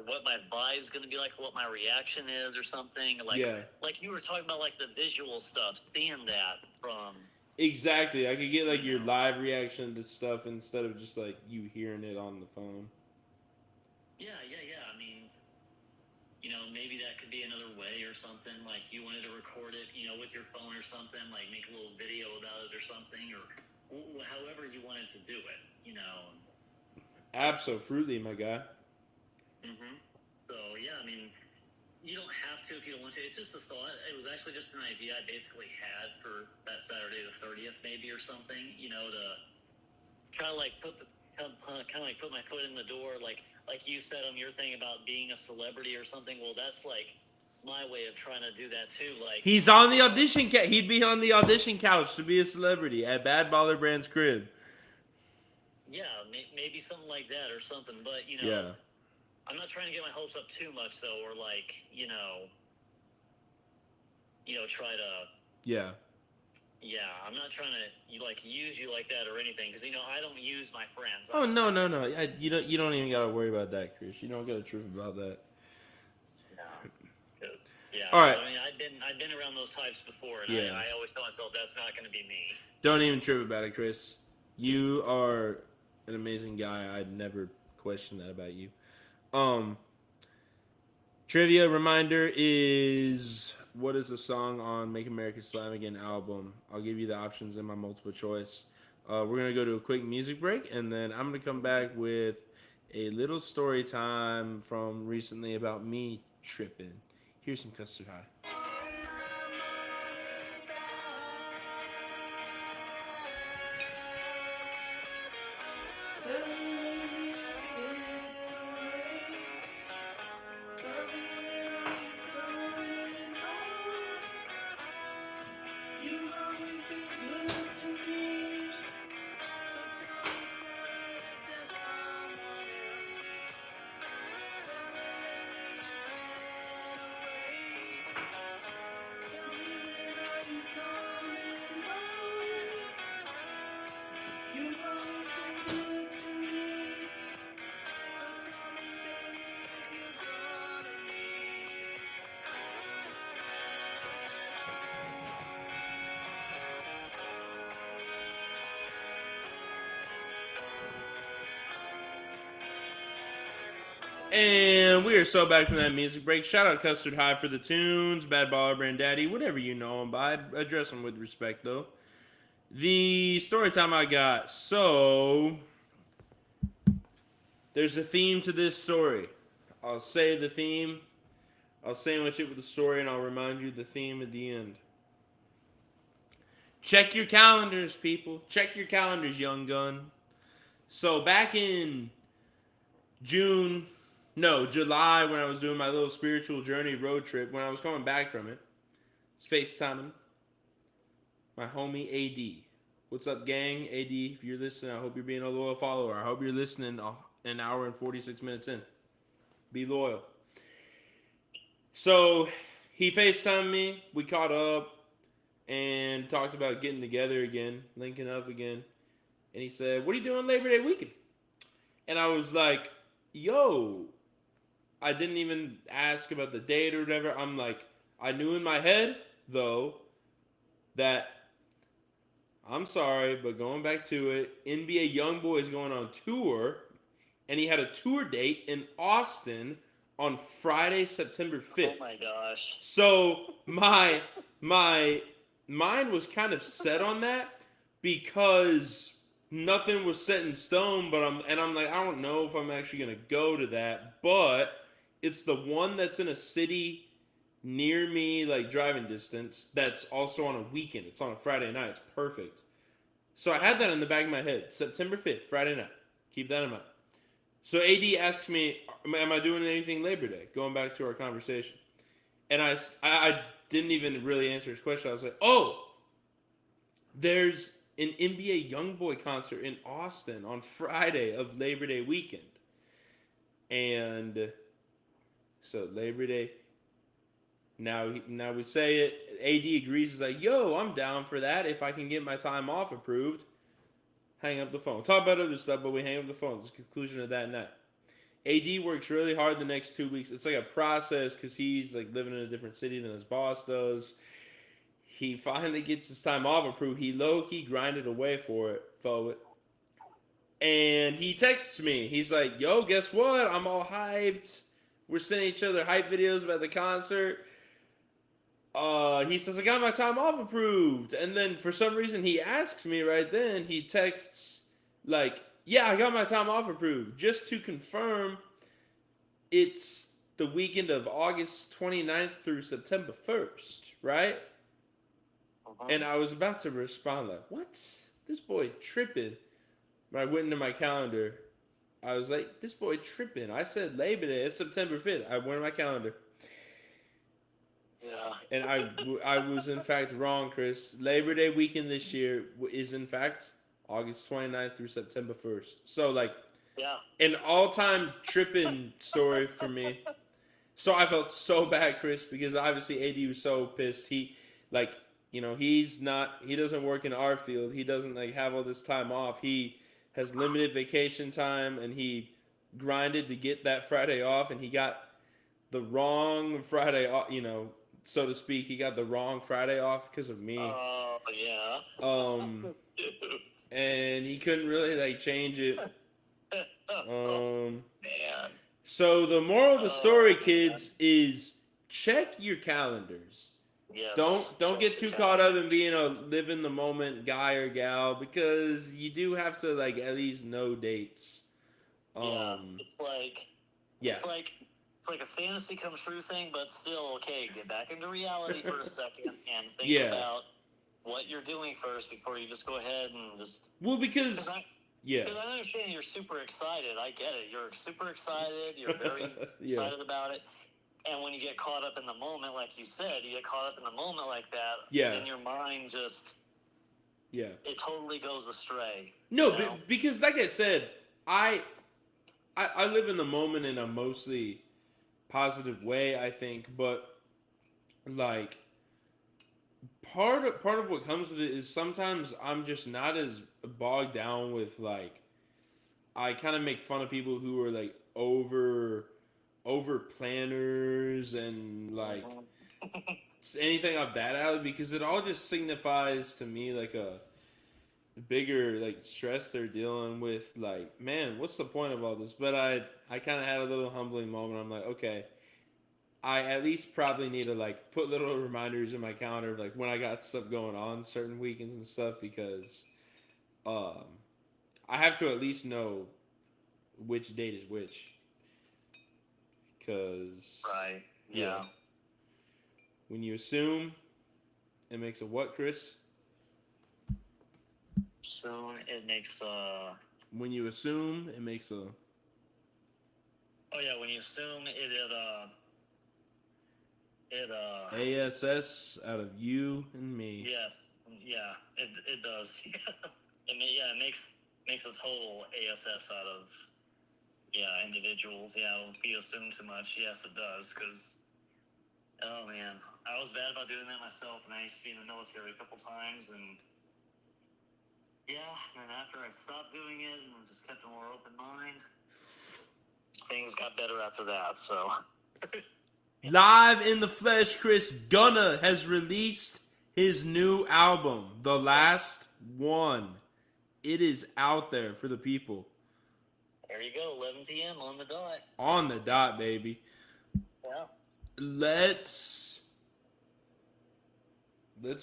what my vibe's going to be like, what my reaction is or something, Yeah, like you were talking about, like the visual stuff, seeing that from, exactly. I could get like you your know live reaction to stuff instead of just like you hearing it on the phone. yeah, I mean, maybe that could be another way or something, like you wanted to record it, with your phone or something, like make a little video about it or something, or however you wanted to do it. Absolutely, my guy. hmm So yeah, I mean, you don't have to if you don't want to. It's just a thought. It was actually just an idea I basically had for that Saturday the 30th, maybe, or something. To kind of like put my foot in the door, like you said on your thing about being a celebrity or something. Well, that's like my way of trying to do that too. Like, He's on the audition. He'd be on the audition couch to be a celebrity at Bad Baller Brand's crib. yeah, maybe something like that or something. But Yeah. I'm not trying to get my hopes up too much though, or like try to. Yeah. Yeah, I'm not trying to like use you like that or anything, because I don't use my friends. Oh no. You don't even gotta worry about that, Chris. You don't gotta trip about that. No. 'Cause, yeah, All right. I mean, I've been around those types before, and Yeah. I always tell myself that's not going to be me. Don't even trip about it, Chris. You are an amazing guy. I'd never question that about you. Trivia reminder is what is the song on Make America Slam Again album? I'll give you the options in my multiple choice. We're gonna go to a quick music break, and then I'm gonna come back with a little story time from recently about me tripping. Here's some Custard High. And we are so back from that music break. Shout out Custard High for the tunes, Bad Baller Brand Daddy, whatever you know him by. Address him with respect, though. The story time I got. So, there's a theme to this story. I'll say the theme I'll sandwich it with a story, and I'll remind you the theme at the end. Check your calendars, people. Check your calendars, young gun. So back in July, when I was doing my little spiritual journey road trip, when I was coming back from it, I was FaceTiming my homie AD. What's up, gang? AD, if you're listening, I hope you're being a loyal follower. I hope you're listening an hour and 46 minutes in. Be loyal. So he FaceTimed me. We caught up and talked about getting together again, linking up again. And he said, "What are you doing Labor Day weekend?" And I was like, "Yo," I didn't even ask about the date or whatever. I'm like, I knew in my head, though, that I'm sorry, but going back to it, NBA YoungBoy is going on tour, and he had a tour date in Austin on Friday, September 5th. Oh my gosh. So my mind was kind of set on that because nothing was set in stone, but I'm like, I don't know if I'm actually gonna go to that, but it's the one that's in a city near me, like driving distance, that's also on a weekend. It's on a Friday night. It's perfect. So I had that in the back of my head. September 5th, Friday night. Keep that in mind. So AD asked me, am I doing anything Labor Day? Going back to our conversation. And I didn't even really answer his question. I was like, oh, there's an NBA YoungBoy concert in Austin on Friday of Labor Day weekend. And so Labor Day, now we say it. AD agrees. He's like, yo, I'm down for that if I can get my time off approved. Hang up the phone. Talk about other stuff, but we hang up the phone. It's the conclusion of that night. AD works really hard the next 2 weeks. It's like a process because he's like living in a different city than his boss does. He finally gets his time off approved. He low-key grinded away for it. And he texts me. He's like, yo, guess what? I'm all hyped. We're sending each other hype videos about the concert. He says, I got my time off approved. And then for some reason he asks me right then, he texts like, yeah, I got my time off approved. Just to confirm, it's the weekend of August 29th through September 1st, right? Uh-huh. And I was about to respond like, what? This boy tripping. When I went into my calendar, I was like, this boy tripping. I said Labor Day. It's September 5th. I went in my calendar. Yeah. And I was in fact wrong, Chris. Labor Day weekend this year is in fact August 29th through September 1st. So like, yeah, an all-time tripping story for me. So I felt so bad, Chris, because obviously AD was so pissed. He like, you know, he doesn't work in our field. He doesn't like have all this time off. He has limited vacation time and he grinded to get that Friday off and he got the wrong Friday off, you know, so to speak. He got the wrong Friday off because of me. Oh, yeah. And he couldn't really like change it. Man. So the moral of the story, kids, is check your calendars. Yeah, don't get too caught up in being a live in the moment guy or gal because you do have to like at least know dates. It's like a fantasy come true thing, but still, okay, get back into reality for a second and think about what you're doing first before you just go ahead and just. Well, because Because I understand you're super excited. I get it. You're super excited. You're very excited about it. And when you get caught up in the moment, like you said, you get caught up in the moment like that, then your mind just, it totally goes astray. No, because like I said, I live in the moment in a mostly positive way, I think, but like part of what comes with it is sometimes I'm just not as bogged down with like, I kind of make fun of people who are like over planners and like anything of that alley because it all just signifies to me like a bigger like stress they're dealing with. Like, man, what's the point of all this? But I kind of had a little humbling moment. I'm like, okay, I at least probably need to like put little reminders in my calendar of like when I got stuff going on certain weekends and stuff because I have to at least know which date is which. Because Yeah. When you assume, it makes a what, Chris? Soon it makes When you assume, it makes a. Oh yeah, when you assume it ASS out of you and me. yes, yeah, it does. It makes a total ASS out of individuals. Yeah, if you assume too much, yes, it does. Because oh man, I was bad about doing that myself, and I used to be in the military a couple times, and and after I stopped doing it and just kept a more open mind, things got better after that. So. Live in the flesh, Chris Gunna has released his new album, The Last One. It is out there for the people. There you go, 11 p.m. on the dot. On the dot, baby. Yeah. Let's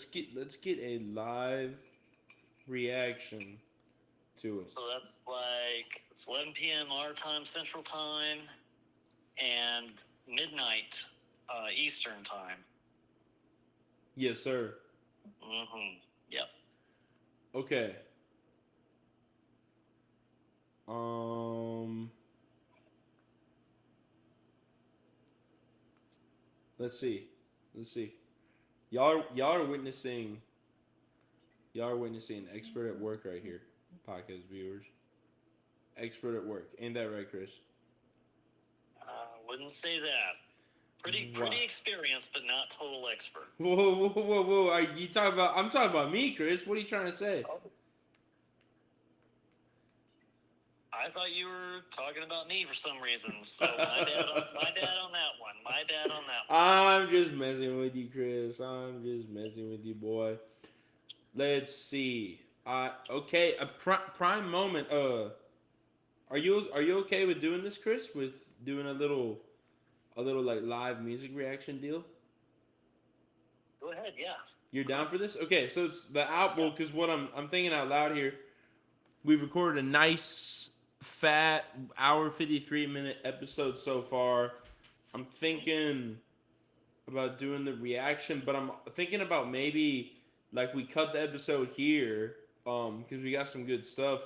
get a live reaction to it. So that's like it's 11 p.m. our time, Central Time, and midnight Eastern Time. Yes, sir. Mm-hmm. Yep. Okay. Let's see. Y'all are witnessing expert at work right here, podcast viewers. Expert at work. Ain't that right, Chris? Wouldn't say that. Pretty experienced, but not total expert. Whoa! Are you talking about? I'm talking about me, Chris. What are you trying to say? I thought you were talking about me for some reason. So my bad on that one. I'm just messing with you, Chris. I'm just messing with you, boy. Let's see. Okay, a prime moment. Are you okay with doing this, Chris? With doing a little like live music reaction deal? Go ahead, yeah. You're down for this? Okay, so it's the album because what I'm thinking out loud here. We've recorded a nice fat hour 53-minute episode so far. I'm thinking about doing the reaction, but I'm thinking about maybe like we cut the episode here because we got some good stuff,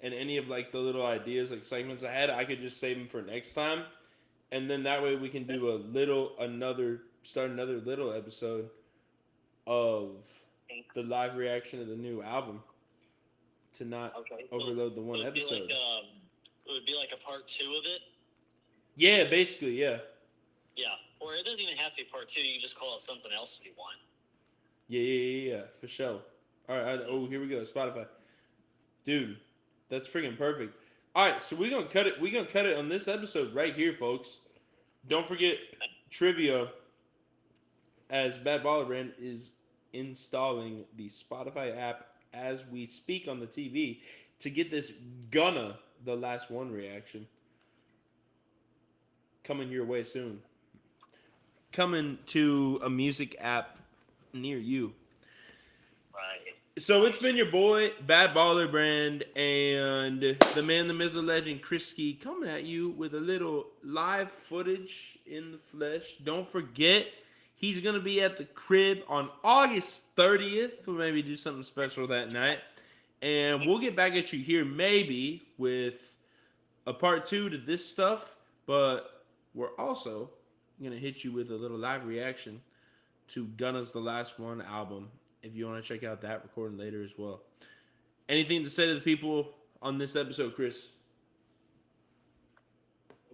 and any of like the little ideas like segments I had, I could just save them for next time, and then that way we can do start another little episode of the live reaction of the new album to not overload the one episode. It would be like a part 2 of it? Yeah, basically, yeah. Yeah, or it doesn't even have to be part 2. You can just call it something else if you want. Yeah, for sure. All right, here we go, Spotify. Dude, that's freaking perfect. All right, so we're gonna cut it. We're gonna cut it on this episode right here, folks. Don't forget trivia. As Bad Baller Brand is installing the Spotify app as we speak on the TV to get this Gunna the Last One reaction coming your way soon. Coming to a music app near you. Right. So it's been your boy, Bad Baller Brand, and the man, the myth, the legend, Chrisky, coming at you with a little live footage in the flesh. Don't forget, he's going to be at the crib on August 30th. We'll maybe do something special that night. And we'll get back at you here maybe with a part 2 to this stuff. But we're also going to hit you with a little live reaction to Gunna's The Last One album, if you want to check out that recording later as well. Anything to say to the people on this episode, Chris?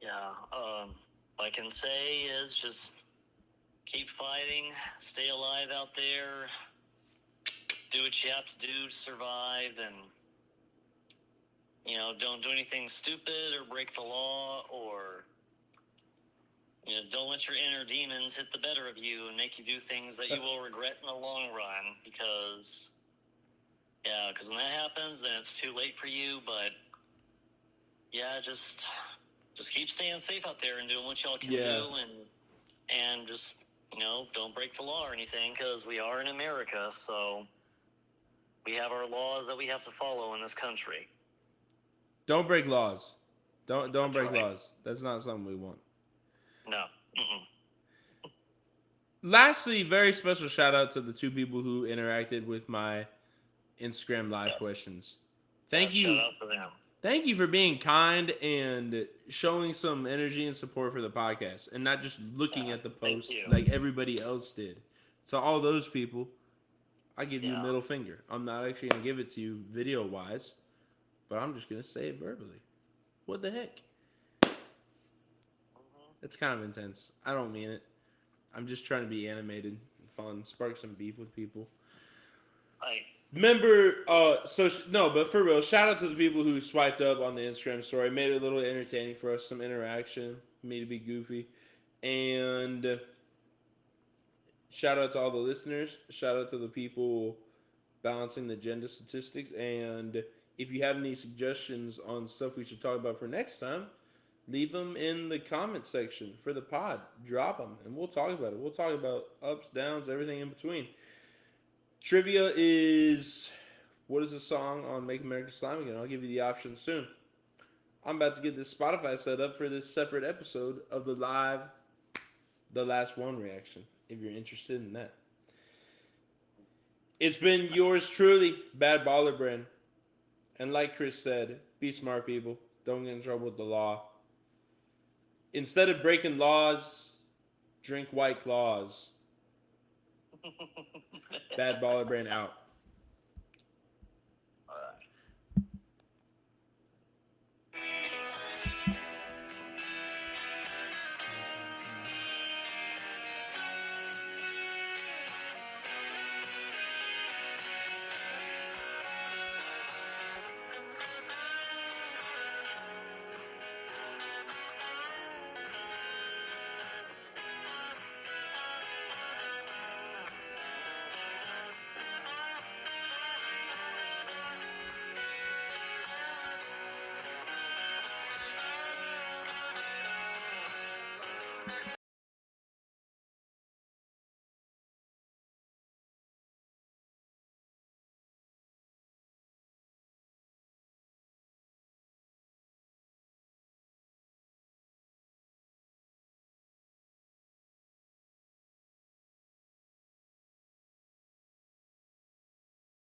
Yeah, all I can say is just keep fighting, stay alive out there, do what you have to do to survive, and, don't do anything stupid or break the law, or, don't let your inner demons hit the better of you and make you do things that you will regret in the long run, because when that happens, then it's too late for you. But just keep staying safe out there and doing what y'all can do, and just don't break the law or anything, because we are in America, so we have our laws that we have to follow in this country. Don't break laws. Don't break laws. That's not something we want. No. Mm-mm. Lastly, very special shout out to the 2 people who interacted with my Instagram live questions. Thank you. Shout out to them. Thank you for being kind and showing some energy and support for the podcast and not just looking at the post like everybody else did. To all those people, I give you a middle finger. I'm not actually going to give it to you video wise, but I'm just going to say it verbally. What the heck? It's kind of intense. I don't mean it. I'm just trying to be animated and fun, spark some beef with people. Remember, but for real, shout out to the people who swiped up on the Instagram story. Made it a little entertaining for us, some interaction, me to be goofy. And shout out to all the listeners. Shout out to the people balancing the gender statistics. And if you have any suggestions on stuff we should talk about for next time, leave them in the comment section for the pod. Drop them, and we'll talk about it. We'll talk about ups, downs, everything in between. Trivia is, what is the song on Make America Slime Again? I'll give you the option soon. I'm about to get this Spotify set up for this separate episode of the live The Last One reaction, if you're interested in that. It's been yours truly, Bad Baller Brand. And like Chris said, be smart, people. Don't get in trouble with the law. Instead of breaking laws, drink White Claws. Bad Baller Brand out.